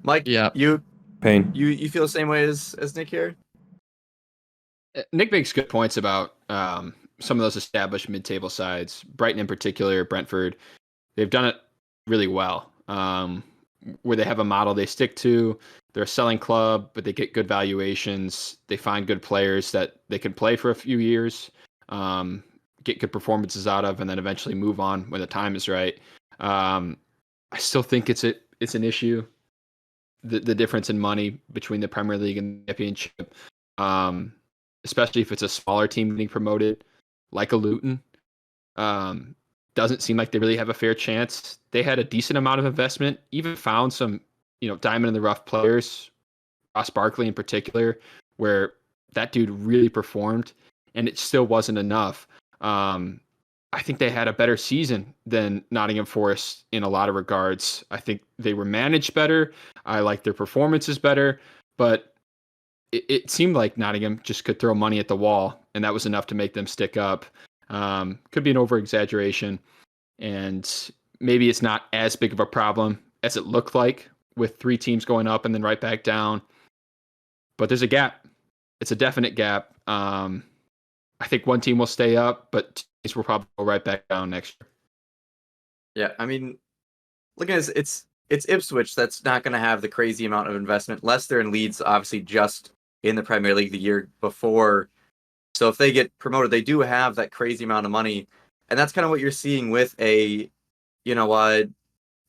S5: Mike,
S1: Yeah.
S8: Pain.
S5: You feel the same way as Nick here?
S6: Nick makes good points about some of those established mid-table sides. Brighton in particular, Brentford, they've done it really well. Where they have a model they stick to. They're a selling club, but they get good valuations. They find good players that they can play for a few years, get good performances out of, and then eventually move on when the time is right. I still think it's an issue. The difference in money between the Premier League and the Championship, especially if it's a smaller team getting promoted, like a Luton, doesn't seem like they really have a fair chance. They had a decent amount of investment, even found some, diamond in the rough players, Ross Barkley in particular, where that dude really performed, and it still wasn't enough. I think they had a better season than Nottingham Forest in a lot of regards. I think they were managed better. I like their performances better, but it seemed like Nottingham just could throw money at the wall, and that was enough to make them stick up. Could be an over-exaggeration, and maybe it's not as big of a problem as it looked like with 3 teams going up and then right back down. But there's a gap. It's a definite gap. I think one team will stay up, but teams will probably go right back down next year.
S5: Yeah, look at this. It's Ipswich that's not going to have the crazy amount of investment. Leicester and Leeds obviously just in the Premier League the year before. So if they get promoted, they do have that crazy amount of money. And that's kind of what you're seeing with a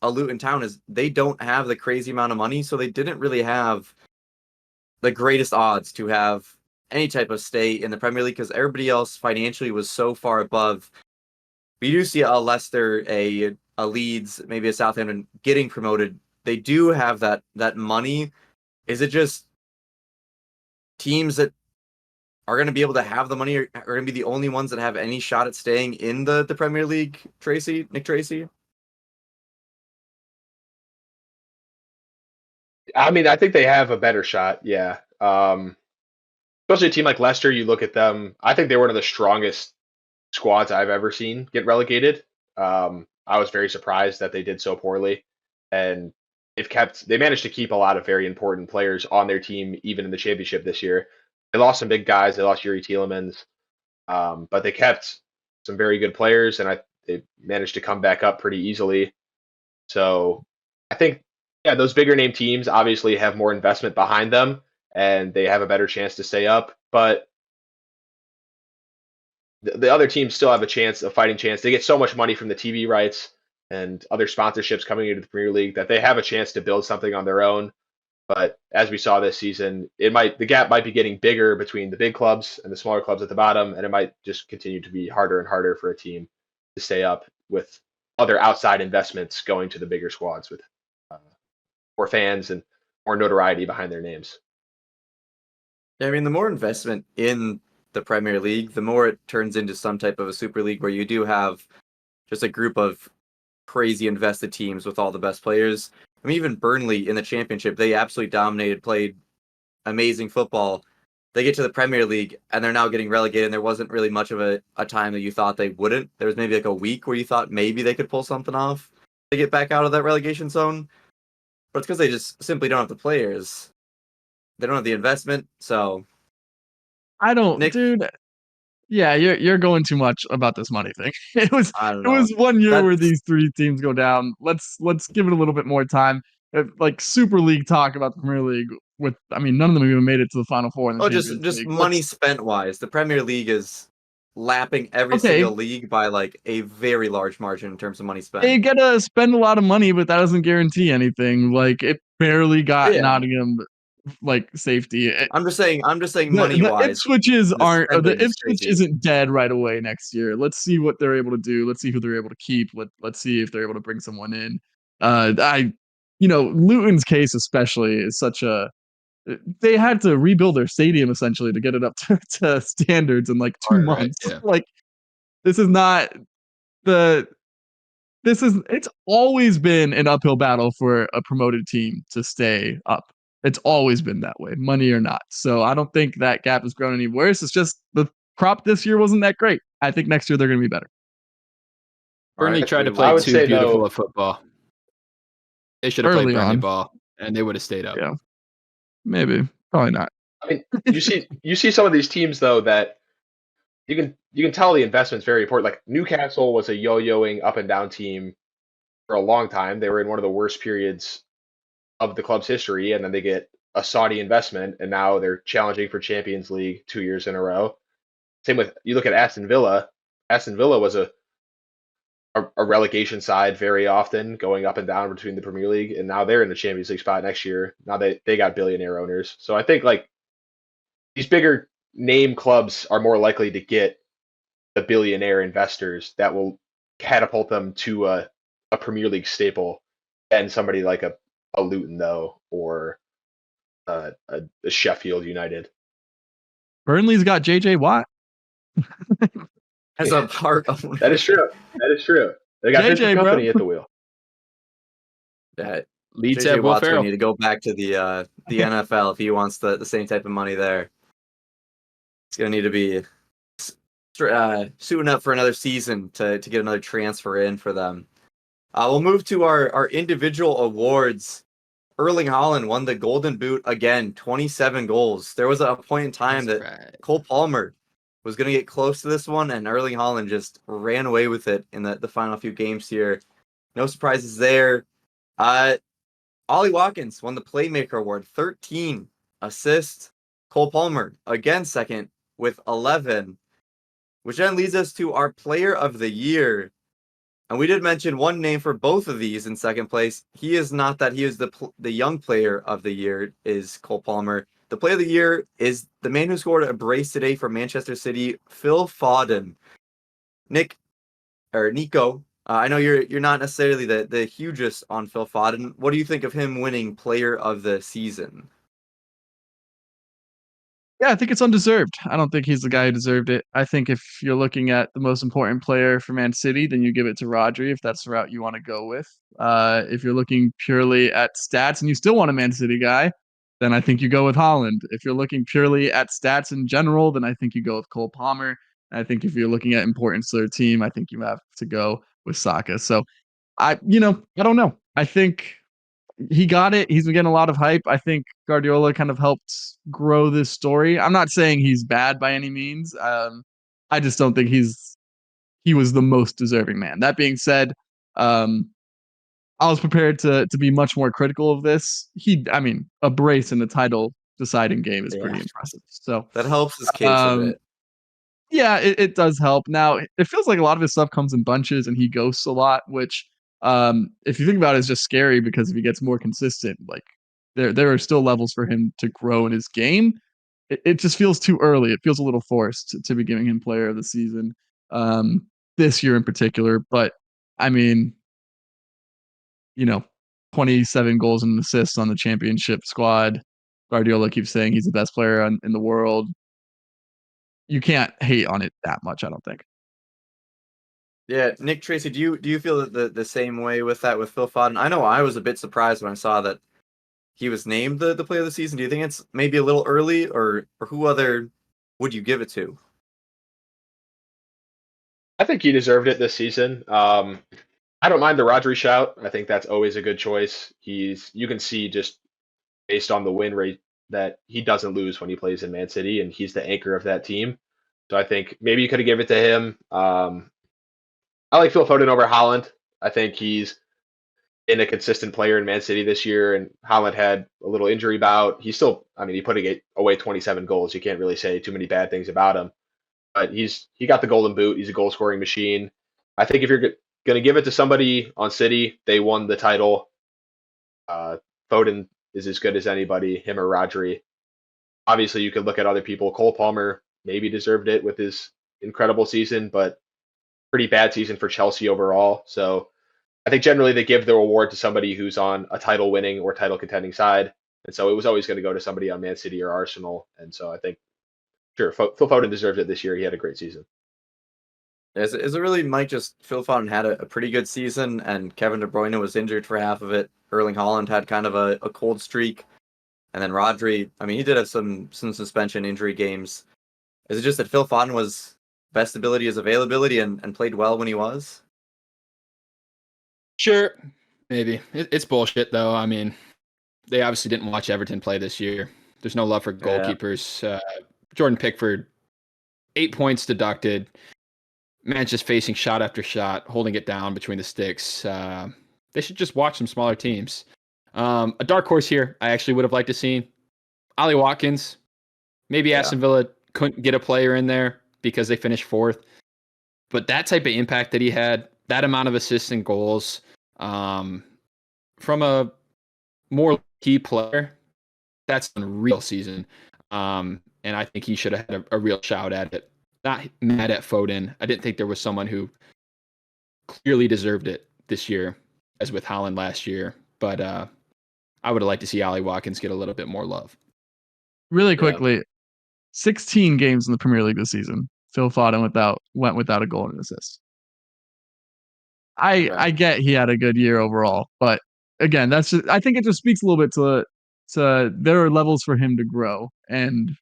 S5: Luton Town is they don't have the crazy amount of money. So they didn't really have the greatest odds to have any type of stay in the Premier League because everybody else financially was so far above. We do see a Leicester, a Leeds, maybe a Southampton getting promoted. They do have that money. Is it just teams that are going to be able to have the money are going to be the only ones that have any shot at staying in the Premier League? Nick Tracy?
S7: I think they have a better shot. Yeah. Especially a team like Leicester, you look at them. I think they're one of the strongest squads I've ever seen get relegated. I was very surprised that they did so poorly, and they managed to keep a lot of very important players on their team, even in the championship this year. They lost some big guys. They lost Yuri Tielemans, but they kept some very good players, and they managed to come back up pretty easily. So I think, yeah, those bigger name teams obviously have more investment behind them, and they have a better chance to stay up. But the other teams still have a fighting chance. They get so much money from the TV rights and other sponsorships coming into the Premier League that they have a chance to build something on their own. But as we saw this season, the gap might be getting bigger between the big clubs and the smaller clubs at the bottom, and it might just continue to be harder and harder for a team to stay up with other outside investments going to the bigger squads with more fans and more notoriety behind their names.
S5: Yeah, the more investment in the Premier League, the more it turns into some type of a Super League where you do have just a group of crazy invested teams with all the best players. Even Burnley in the Championship, they absolutely dominated, played amazing football. They get to the Premier League and they're now getting relegated, and there wasn't really much of a time that you thought they wouldn't. There was maybe like a week where you thought maybe they could pull something off to get back out of that relegation zone. But it's because they just simply don't have the players. They don't have the investment, so
S1: I don't,
S5: Nick,
S1: dude. Yeah, you're going too much about this money thing. It was 1 year where these 3 teams go down. Let's give it a little bit more time. Like Super League talk about the Premier League none of them even made it to the Final Four in the Champions
S5: just
S1: League.
S5: money spent wise. The Premier League is lapping every single league by like a very large margin in terms of money spent.
S1: They gotta spend a lot of money, but that doesn't guarantee anything. Like it barely got Nottingham like safety.
S5: I'm just saying money
S1: The
S5: wise.
S1: Ipswiches aren't. The
S5: spending is
S1: Ipswich
S5: crazy.
S1: isn't dead right away next year. Let's see what they're able to do. Let's see who they're able to keep. Let's see if they're able to bring someone in. Luton's case especially is such a. They had to rebuild their stadium essentially to get it up to standards in like 2 months.
S6: Yeah.
S1: Like this is not the. It's always been an uphill battle for a promoted team to stay up. It's always been that way, money or not. So I don't think that gap has grown any worse. It's just the crop this year wasn't that great. I think next year they're going to be better.
S6: Burnley
S5: Alright,
S6: tried to
S5: we
S6: play
S7: I would
S6: too
S7: say,
S6: beautiful
S7: though-
S6: of football. They should have played
S1: Early
S6: Burnley
S1: on.
S6: ball, and they would have stayed up.
S1: Yeah. Maybe, probably not.
S7: I mean, you see some of these teams though that you can tell the investment's very important. Like Newcastle was a yo-yoing up and down team for a long time. They were in one of the worst periods of the club's history, and then they get a Saudi investment, and now they're challenging for Champions League 2 years in a row. Same with you look at Aston Villa. Aston Villa was a relegation side very often, going up and down between the Premier League, and now they're in the Champions League spot next year. Now they got billionaire owners. So I think like these bigger name clubs are more likely to get the billionaire investors that will catapult them to a Premier League staple than somebody like a Luton though, or a Sheffield United.
S1: Burnley's got JJ Watt.
S5: As a part of
S7: That is true. That is true. They got
S1: JJ,
S7: Vincent
S1: bro.
S7: Company at the wheel.
S5: that.
S6: Leeds
S5: JJ
S6: have Will
S5: Watt's gonna
S6: Ferrell.
S5: need to go back to the NFL if he wants the same type of money there. He's gonna need to be suiting up for another season to get another transfer in for them. We'll move to our individual awards. Erling Haaland won the Golden Boot again, 27 goals. There was a point in time
S6: That's
S5: that
S6: right.
S5: Cole Palmer was going to get close to this one, and Erling Haaland just ran away with it in the final few games here. No surprises there. Ollie Watkins won the Playmaker Award, 13 assists. Cole Palmer, again second, with 11. Which then leads us to our Player of the Year. And we did mention one name for both of these in second place. He is not that. He is the young Player of the Year, is Cole Palmer. The Player of the Year is the man who scored a brace today for Manchester City, Phil Foden. Nico, I know you're not necessarily the hugest on Phil Foden. What do you think of him winning Player of the Season?
S1: Yeah, I think it's undeserved. I don't think he's the guy who deserved it. I think if you're looking at the most important player for Man City, then you give it to Rodri if that's the route you want to go with. If you're looking purely at stats and you still want a Man City guy, then I think you go with Haaland. If you're looking purely at stats in general, then I think you go with Cole Palmer. I think if you're looking at importance to their team, I think you have to go with Saka. So I don't know. I think he got it. He's been getting a lot of hype. I think Guardiola kind of helped grow this story. I'm not saying he's bad by any means. I just don't think he was the most deserving man. That being said, I was prepared to be much more critical of this. A brace in the title deciding game is pretty impressive. So
S5: that helps his case a bit.
S1: Yeah, it does help. Now it feels like a lot of his stuff comes in bunches and he ghosts a lot, which if you think about it, is just scary because if he gets more consistent, like there are still levels for him to grow in his game. It just feels too early. It feels a little forced to be giving him Player of the Season this year in particular. But I mean, 27 goals and assists on the championship squad. Guardiola keeps saying he's the best player in the world. You can't hate on it that much, I don't think.
S5: Yeah, Nick, Tracy, do you feel the same way with that with Phil Foden? I know I was a bit surprised when I saw that he was named the Player of the Season. Do you think it's maybe a little early, or who other would you give it to?
S7: I think he deserved it this season. I don't mind the Rodri shout. I think that's always a good choice. You can see just based on the win rate that he doesn't lose when he plays in Man City, and he's the anchor of that team. So I think maybe you could have given it to him. I like Phil Foden over Haaland. I think he's been a consistent player in Man City this year, and Haaland had a little injury bout. He put away 27 goals. You can't really say too many bad things about him. But he got the Golden Boot. He's a goal scoring machine. I think if you're going to give it to somebody on City, they won the title. Foden is as good as anybody, him or Rodri. Obviously, you could look at other people. Cole Palmer maybe deserved it with his incredible season, but pretty bad season for Chelsea overall. So I think generally they give the award to somebody who's on a title winning or title contending side. And so it was always going to go to somebody on Man City or Arsenal. And so I think, sure, Phil Foden deserves it this year. He had a great season.
S5: Is it really, Mike, just Phil Foden had a pretty good season and Kevin De Bruyne was injured for half of it. Erling Haaland had kind of a cold streak. And then Rodri, I mean, he did have some suspension injury games. Is it just that Phil Foden was best ability is availability and played well when he was?
S6: Sure, maybe. It's bullshit, though. I mean, they obviously didn't watch Everton play this year. There's no love for goalkeepers. Jordan Pickford, 8 points deducted. Man's just facing shot after shot, holding it down between the sticks. They should just watch some smaller teams. A dark horse here, I actually would have liked to see Ollie Watkins. Maybe Aston Villa couldn't get a player in there because they finished fourth. But that type of impact that he had, that amount of assists and goals from a more key player, that's a real season. And I think he should have had a real shout at it. Not mad at Foden. I didn't think there was someone who clearly deserved it this year, as with Haaland last year. But I would have liked to see Ollie Watkins get a little bit more love.
S1: Really quickly, 16 games in the Premier League this season. Phil Foden went without a goal and an assist. I get he had a good year overall, but again, I think it just speaks a little bit to there are levels for him to grow, and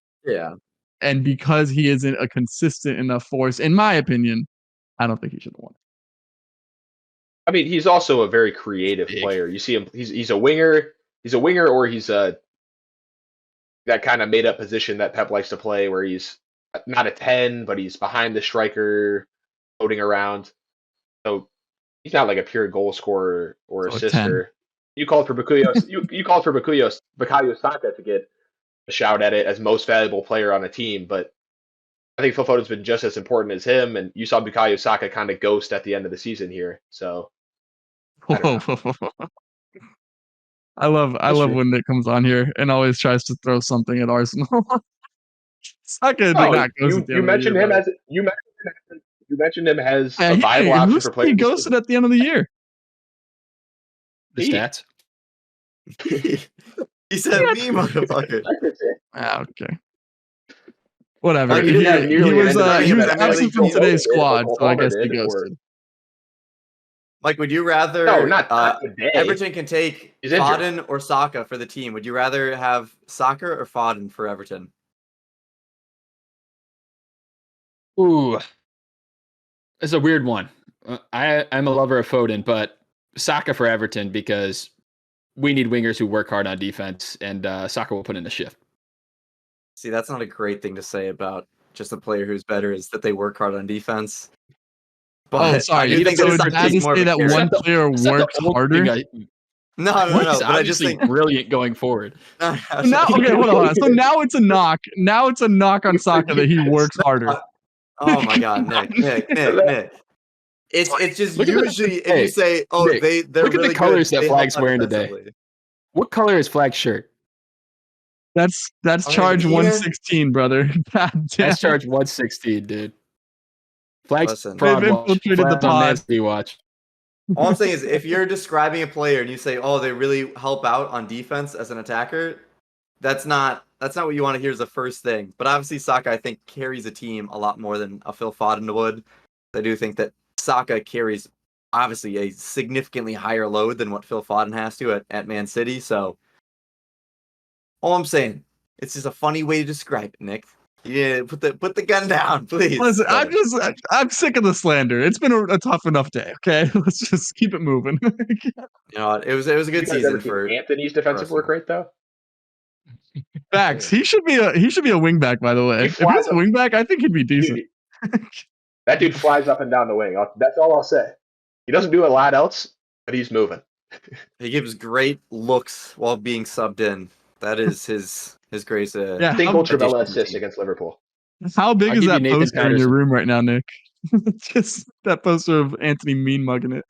S1: because he isn't a consistent enough force, in my opinion, I don't think he should have won.
S7: I mean, he's also a very creative player. You see him; he's a winger. He's a winger, or he's that kind of made up position that Pep likes to play, where he's not a 10, but he's behind the striker, floating around. So he's not like a pure goal scorer or assister. You called for Bukayo. you called for Bukayo Saka to get a shout at it as most valuable player on a team, but I think Phil Foden's been just as important as him. And you saw Bukayo Saka kind of ghost at the end of the season here. So
S1: I love when Nick comes on here and always tries to throw something at Arsenal. Saka did not ghost at the end
S7: mentioned
S1: of the year,
S7: him as you mentioned him as a viable option for playing.
S1: He ghosted at the end of the year.
S6: The stats.
S5: He said me, motherfucker.
S1: Okay. Whatever.
S5: Like,
S1: He was absent from today's squad, so I guess he ghosted.
S5: Mike, would you rather Everton can take Foden or Saka for the team? Would you rather have Saka or Foden for Everton?
S6: Ooh. It's a weird one. I'm a lover of Foden, but Saka for Everton because we need wingers who work hard on defense, and Saka will put in the shift.
S5: See, that's not a great thing to say about just a player who's better, is that they work hard on defense.
S1: But sorry. You think that one player works harder?
S5: No.
S6: But I just think brilliant going forward.
S1: Now, okay, hold on. So now it's a knock. Now it's a knock on Saka that he works harder.
S5: Oh my God, Nick. It's just usually if you say, Nick, they're
S6: look
S5: really
S6: at the colors
S5: good,
S6: that Flag's wearing today. What color is Flag's shirt?
S1: That's charge 116, brother. God damn.
S6: That's charge 116, dude. Flag's
S1: fraud
S6: watch.
S5: All I'm saying is, if you're describing a player and you say, "Oh, they really help out on defense as an attacker," that's not what you want to hear as the first thing. But obviously, Saka, I think, carries a team a lot more than a Phil Foden would. I do think that Saka carries obviously a significantly higher load than what Phil Foden has to at Man City. So, all I'm saying, it's just a funny way to describe it, Nick. Yeah, put the gun down, please.
S1: Listen, I'm sick of the slander. It's been a tough enough day. Okay, let's just keep it moving.
S5: You know, it was a good season for
S7: Anthony's defensive work rate, though.
S1: Facts. He should be a wing back, by the way. If he's a wing back, I think he'd be decent.
S7: That dude flies up and down the wing. That's all I'll say. He doesn't do a lot else, but he's moving.
S5: He gives great looks while being subbed in. That is his greatest.
S7: Single Travella assist against Liverpool.
S1: How big is that poster in your room right now, Nick? Just that poster of Anthony mean mugging it.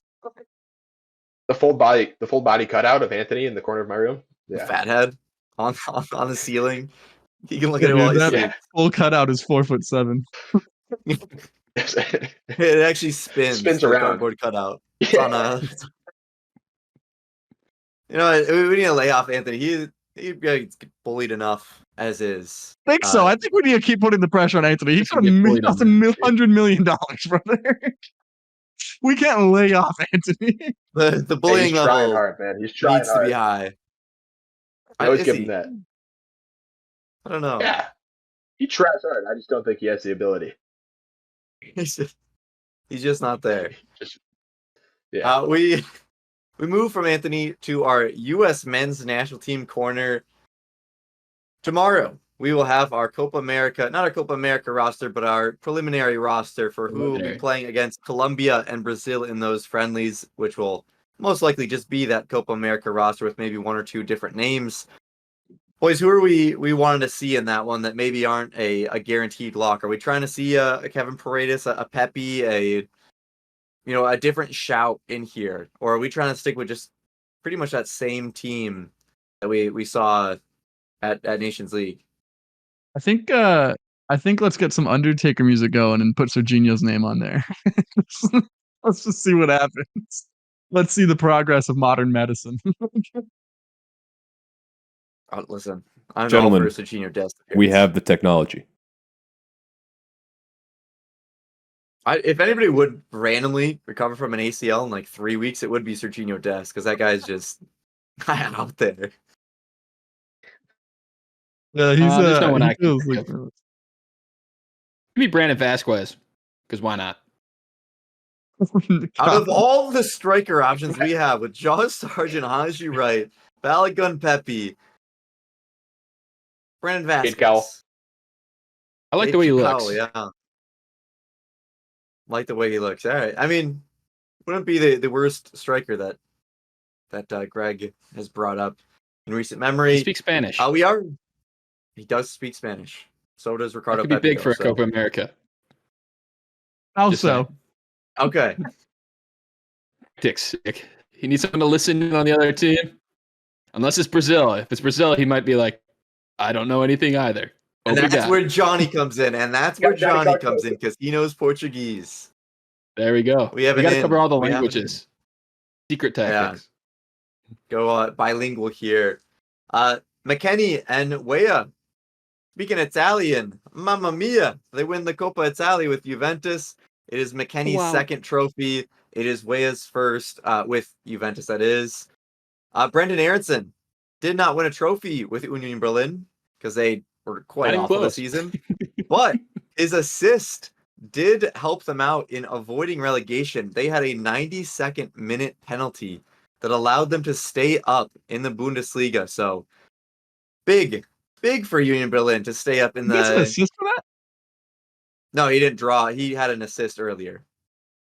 S7: The full body cutout of Anthony in the corner of my room. Yeah.
S5: fathead on the ceiling. He can look
S1: Yeah,
S5: at it while
S1: dude,
S5: he
S1: that
S7: Yeah.
S5: sleeps.
S1: full cutout is 4'7".
S5: It actually spins
S7: Spins
S5: the
S7: around.
S5: cardboard cutout. It's on
S7: Yeah.
S5: a. You know, we need to lay off Anthony. He gets bullied enough as is.
S1: I think so. I think we need to keep putting the pressure on Anthony. He
S6: He should
S1: got
S6: get
S1: he
S6: bullied
S1: cost
S6: on that.
S1: $100 million, brother. We can't lay off Anthony.
S5: the
S7: Hey,
S5: bullying
S7: he's trying
S5: level
S7: hard, man. He's trying
S5: needs to be
S7: hard.
S5: high.
S7: I always
S5: Is
S7: give
S5: he?
S7: him that.
S5: I don't know.
S7: Yeah. He tries hard. I just don't think he has the ability.
S5: He's just not there.
S7: Just yeah.
S5: We move from Anthony to our U.S. men's national team corner. Tomorrow, we will have our Copa America, not our Copa America roster, but our preliminary roster for who will be
S6: Preliminary.
S5: playing against Colombia and Brazil in those friendlies, which will most likely just be that Copa America roster with maybe one or two different names. Boys, who are we wanted to see in that one that maybe aren't a guaranteed lock? Are we trying to see a Kevin Paredes, a Pepe, a different shout in here? Or are we trying to stick with just pretty much that same team that we saw at Nations League?
S1: I think let's get some Undertaker music going and put Serginho's name on there. Let's just see what happens. Let's see the progress of modern medicine.
S5: Listen, I'm
S8: Gentlemen,
S5: all for Serginho Dest.
S8: We have the technology.
S5: If anybody would randomly recover from an ACL in like 3 weeks, it would be Serginho Dest because that guy's just out there.
S1: Yeah,
S6: There's no one
S1: he
S6: I can
S1: feels
S6: think
S1: like
S6: of. Give me Brandon Vasquez, because why not?
S5: Out of all the striker options we have with Josh Sargent, Haji Wright, Balogun Pepe, Brandon
S7: Cade Cowell.
S5: Vasquez.
S6: I like the way he looks.
S5: Cowell, yeah. Like the way he looks. All right. I mean, wouldn't be the worst striker that Greg has brought up in recent memory.
S6: He speaks Spanish.
S5: He does speak Spanish. So does
S6: That
S5: Ricardo
S6: could be
S5: Pepe.
S6: big for a Copa America. Just
S1: Also,
S6: saying.
S5: Okay.
S6: Dick's sick. He needs someone to listen in on the other team. Unless it's Brazil. If it's Brazil, he might be like, I don't know anything either.
S5: And that's
S6: Obrigado.
S5: where Johnny comes in. And that's where
S7: Johnny
S5: Johnny
S7: Cox
S5: comes in because he knows Portuguese.
S6: There we go.
S5: We have
S6: got
S5: an
S6: to
S5: in.
S6: cover all the
S5: We have an
S6: languages. Secret tactics.
S5: Go bilingual here. McKennie and Weah. Speaking Italian, mamma mia. They win the Coppa Italia with Juventus. It is McKennie's second trophy. It is Weah's first with Juventus, that is. Brendan Aronson did not win a trophy with Union Berlin because they were quite
S6: Not even
S5: awful
S6: close.
S5: this season. But his assist did help them out in avoiding relegation. They had a 92nd minute penalty that allowed them to stay up in the Bundesliga. So big for Union Berlin to stay up in
S1: he gets an
S5: the.
S1: assist for that?
S5: No, he didn't draw. He had an assist earlier,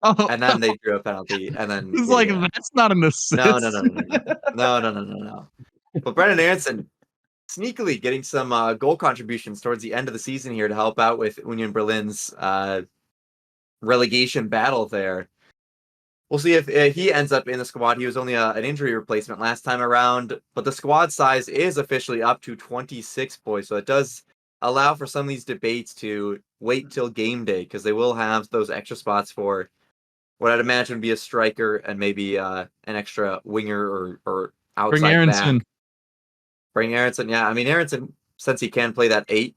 S1: Oh,
S5: and then they drew a penalty, and then
S1: he's
S5: yeah,
S1: like,
S5: yeah.
S1: that's not an assist.
S5: No. But Brendan Aronson sneakily getting some goal contributions towards the end of the season here to help out with Union Berlin's relegation battle there. We'll see if he ends up in the squad. He was only an injury replacement last time around, but the squad size is officially up to 26 boys, so it does allow for some of these debates to wait till game day because they will have those extra spots for what I'd imagine would be a striker and maybe an extra winger or outside
S1: Bring Aronson.
S5: back. Bring Aronson. Yeah, I mean, Aronson, since he can play that 8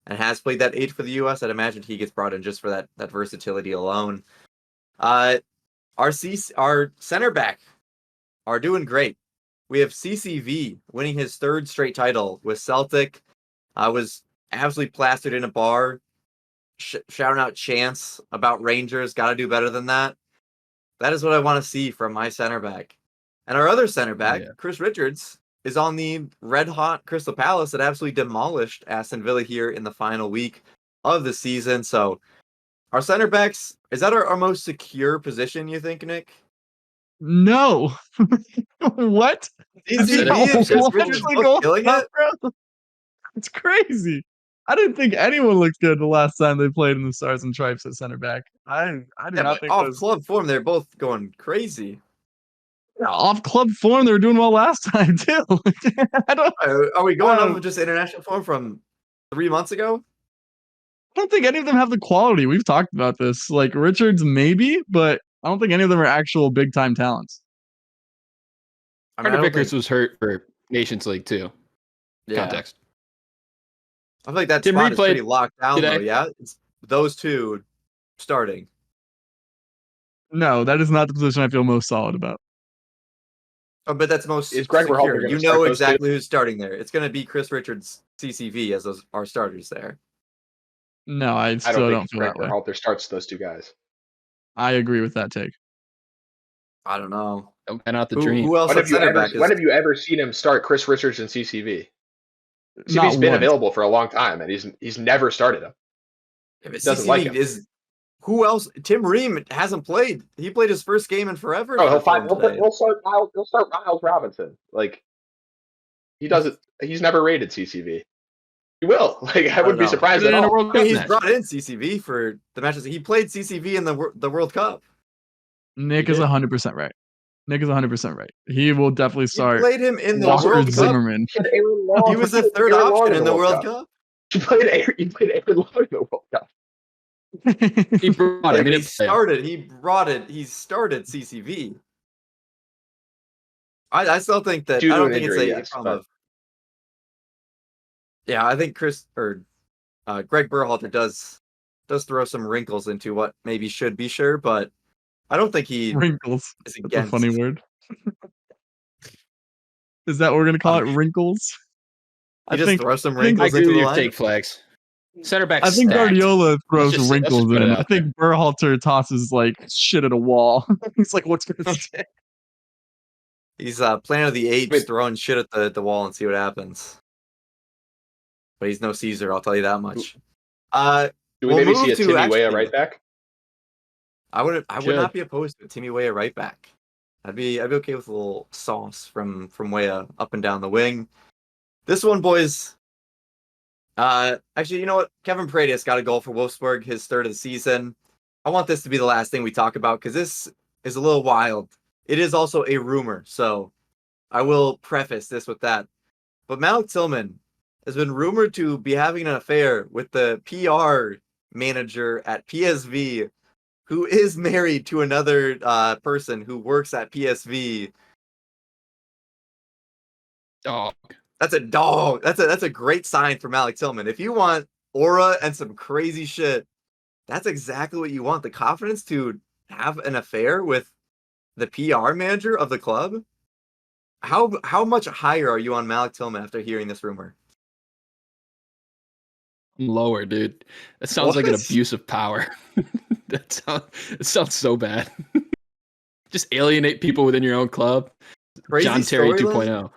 S5: and has played that 8 for the U.S., I'd imagine he gets brought in just for that versatility alone. Our center back are doing great. We have CCV winning his 3rd straight title with Celtic. Was absolutely plastered in a bar, shouting out chants about Rangers. Got to do better than that. That is what I want to see from my center back. And our other center back, Chris Richards, is on the red-hot Crystal Palace that absolutely demolished Aston Villa here in the final week of the season. So our center backs, is that our most secure position, you think, Nick?
S1: No. What?
S5: Killing it?
S1: Bro? It's crazy. I didn't think anyone looked good the last time they played in the Stars and Stripes at center back. I did not think
S5: off club form, they're both going crazy.
S1: Off club form, they were doing well last time too.
S5: Are we going off
S1: Um,
S5: of just international form from 3 months ago?
S1: I don't think any of them have the quality. We've talked about this. Like Richards, maybe, but I don't think any of them are actual big time talents.
S5: I mean, I
S6: Carter
S5: don't
S6: Vickers
S5: think,
S6: was hurt for Nations League too.
S5: yeah.
S6: Context.
S5: I feel like that
S6: Tim
S5: spot
S6: Reed
S5: is pretty
S6: played
S5: locked down though.
S6: today.
S5: Yeah, it's those two starting.
S1: No, that is not the position I feel most solid about.
S5: Oh, but that's most
S7: Is Greg Berhalter
S5: secure.
S7: going
S5: You
S7: to start
S5: know
S7: those two?
S5: exactly who's starting there. It's going to be Chris Richards, CCV as those our starters there.
S1: No, I
S7: I
S1: still
S7: don't
S1: don't
S7: think
S1: feel
S7: Greg
S1: that way.
S7: Berhalter starts those two guys.
S1: I agree with that take.
S5: I don't know.
S6: Don't pen out the dream.
S5: Who else
S7: When
S5: at
S7: have you
S5: center
S7: ever
S5: back is
S7: when have you ever seen him start Chris Richards and CCV?
S1: Not
S7: CCV's been
S1: once.
S7: available for a long time, and he's never started him.
S5: if it's
S7: doesn't
S5: CCV
S7: like him.
S5: is who else? Tim Ream hasn't played. He played his first game in forever.
S7: Oh,
S5: for Fulham today.
S7: he'll start Miles Robinson. Like he doesn't. He's never rated CCV. He will. Like I wouldn't be
S5: know.
S7: surprised
S6: Put it
S7: at
S6: in a
S7: all.
S6: World
S5: I mean,
S6: Cup
S5: he's
S6: match.
S5: brought in CCV for the matches. He played CCV in the World Cup.
S1: Nick
S7: He
S1: is
S7: did.
S1: 100% right. Nick is 100% right. He will definitely
S5: He
S1: start
S5: played him in the
S1: Walker
S5: World Cup.
S1: Zimmerman.
S7: He had Aaron Long.
S5: He was the third
S7: Aaron Long
S5: option in the World Cup.
S7: He played Aaron Long in the World Cup.
S6: He brought
S5: Yeah,
S6: him.
S5: but
S6: He
S5: he started. He brought it. He started CCV. I still think that
S7: Due
S5: I
S7: to
S5: don't
S7: an
S5: think
S7: injury,
S5: it's a
S7: yes,
S5: problem
S7: but-
S5: of. Yeah, I think Greg Berhalter does throw some wrinkles into what maybe should be sure, but I don't think he
S1: Wrinkles.
S5: is
S1: That's a
S5: against.
S1: funny word. Is that what we're going to call it? Wrinkles?
S5: He just throws some
S6: I
S5: wrinkles
S6: agree
S5: into
S6: with
S5: the
S6: your
S5: line.
S6: take, Flags. Center back.
S1: I think
S6: stacked.
S1: Guardiola throws
S6: Let's just
S1: wrinkles
S6: put it
S1: in. I
S6: out
S1: think Berhalter tosses like shit at a wall. He's like, what's going to stick?
S5: He's Planet of the Apes
S7: Wait.
S5: throwing shit at the wall and see what happens. But he's no Caesar, I'll tell you that much.
S7: Do we
S5: We'll
S7: maybe
S5: move
S7: see a
S5: to
S7: Timmy Weah
S5: actually-
S7: right back?
S5: I would
S6: Should.
S5: not be opposed to Timmy Weah right back. I'd be okay with a little sauce from Weah up and down the wing. This one, boys. Actually, you know what? Kevin Paredes got a goal for Wolfsburg, his third of the season. I want this to be the last thing we talk about because this is a little wild. It is also a rumor, so I will preface this with that. But Malik Tillman has been rumored to be having an affair with the PR manager at PSV, who is married to another person who works at PSV.
S6: Dog.
S5: That's a dog. That's a great sign for Malik Tillman. If you want aura and some crazy shit, that's exactly what you want. The confidence to have an affair with the PR manager of the club. How much higher are you on Malik Tillman after hearing this rumor?
S6: I'm lower, dude. That sounds like an
S5: What?
S6: abuse of power. It sounds so bad. Just alienate people within your own club.
S5: Crazy
S6: John Terry oh.
S5: storyline?
S6: 2.0.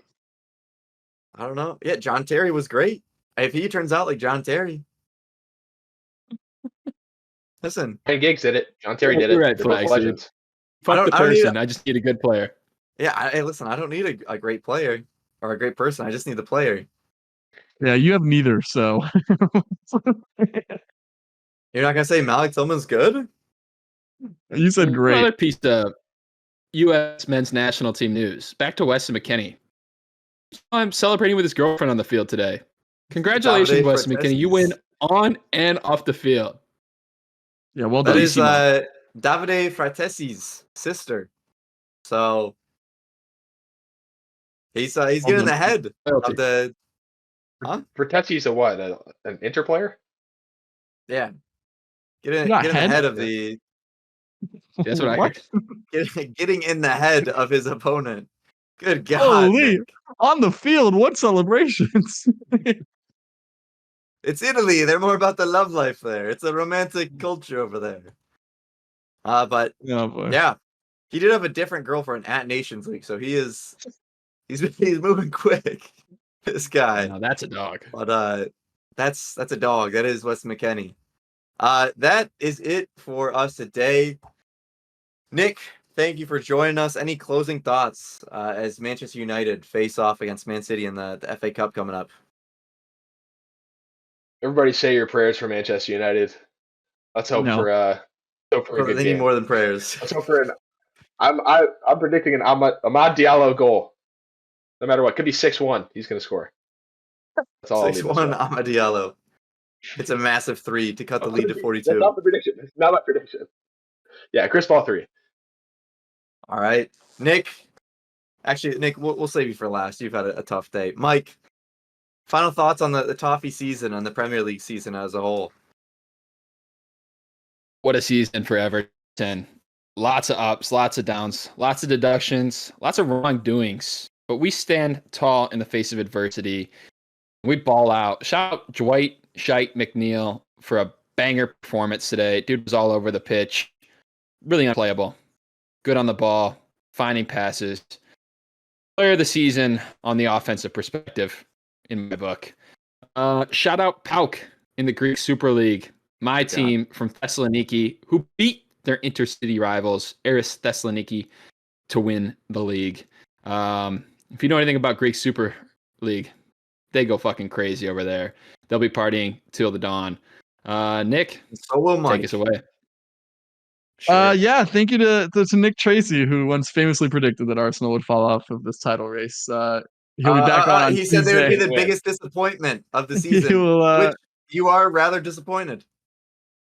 S5: I don't know. Yeah, John Terry was great. If he turns out like John Terry. Listen,
S7: Ken Giggs did it. John Terry did it.
S6: You're right,
S7: They're both
S6: Flags, dude.
S7: legends.
S6: Fuck the
S5: I don't need
S6: person. I just need a good player.
S5: yeah, hey, listen, I don't need a great player or a great person. I just need the player.
S1: Yeah, you have neither, so.
S5: You're not gonna say Malik Tillman's good?
S1: You said great.
S6: Another piece of U.S. men's national team news. Back to Weston McKennie. I'm celebrating with his girlfriend on the field today. Congratulations,
S5: Davide
S6: Weston McKennie. You win on and off the field.
S1: Yeah, well
S5: That
S1: done.
S5: is Davide Fratesi's sister. So he's getting
S1: done.
S5: ahead of the
S7: Vertetti's a what? An Inter player?
S5: yeah. Getting
S1: Not
S5: ahead
S1: head?
S5: of the
S6: That's what I heard.
S5: getting in the head of his opponent. Good God.
S1: Holy,
S5: Nick.
S1: on the field, what celebrations?
S5: It's Italy. They're more about the love life there. It's a romantic culture over there. But
S1: Oh, boy.
S5: yeah, he did have a different girlfriend at Nations League, so he's moving quick. This guy.
S6: No, that's a dog.
S5: But that's a dog. That is Wes McKennie. That is it for us today. Nick, thank you for joining us. Any closing thoughts as Manchester United face off against Man City in the FA Cup coming up?
S7: Everybody say your prayers for Manchester United. Let's hope
S1: No.
S7: for a
S5: They
S7: good
S5: need
S7: game.
S5: more than prayers.
S7: Let's hope for an I'm predicting an Amad Diallo goal. No matter what, could be 6-1. He's going to score. That's all.
S5: 6-1 Amadiello. It's a massive 3 to cut the lead to 42.
S7: That's not the prediction. It's not my prediction. Yeah, Chris Paul 3.
S5: All right, Nick. Actually, Nick, we'll save you for last. You've had a tough day. Mike, final thoughts on the Toffee season and the Premier League season as a whole.
S6: What a season for Everton. Lots of ups, lots of downs, lots of deductions, lots of wrongdoings. But we stand tall in the face of adversity. We ball out. Shout out Dwight Shite McNeil for a banger performance today. Dude was all over the pitch. Really unplayable. Good on the ball. Finding passes. Player of the season on the offensive perspective in my book. Shout out Pauk in the Greek Super League. My team from Thessaloniki, who beat their intercity rivals, Aris Thessaloniki, to win the league. If you know anything about Greek Super League, they go fucking crazy over there. They'll be partying till the dawn. Nick,
S5: So will Mike.
S6: take us away.
S1: Yeah, thank you to Nick Tracy, who once famously predicted that Arsenal would fall off of this title race. He'll be back on
S5: He said they would be
S1: Tuesday.
S5: the biggest disappointment of the
S1: He
S5: season,
S1: will,
S5: which you are rather disappointed.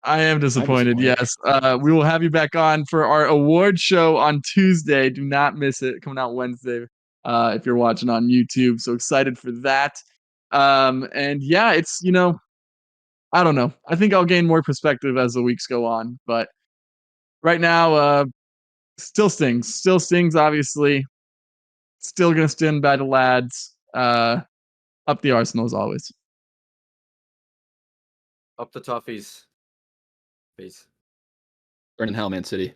S1: I am disappointed.
S6: disappointed.
S1: Yes. We will have you back on for our award show on Tuesday. Do not miss it. Coming out Wednesday. If you're watching on YouTube. So excited for that. And yeah, it's, I don't know. I think I'll gain more perspective as the weeks go on, but right now, still stings. Still stings, obviously. Still gonna stand by the lads. Up the Arsenal as always.
S5: Up the Toffees. Peace.
S6: Burn in hell, Man City.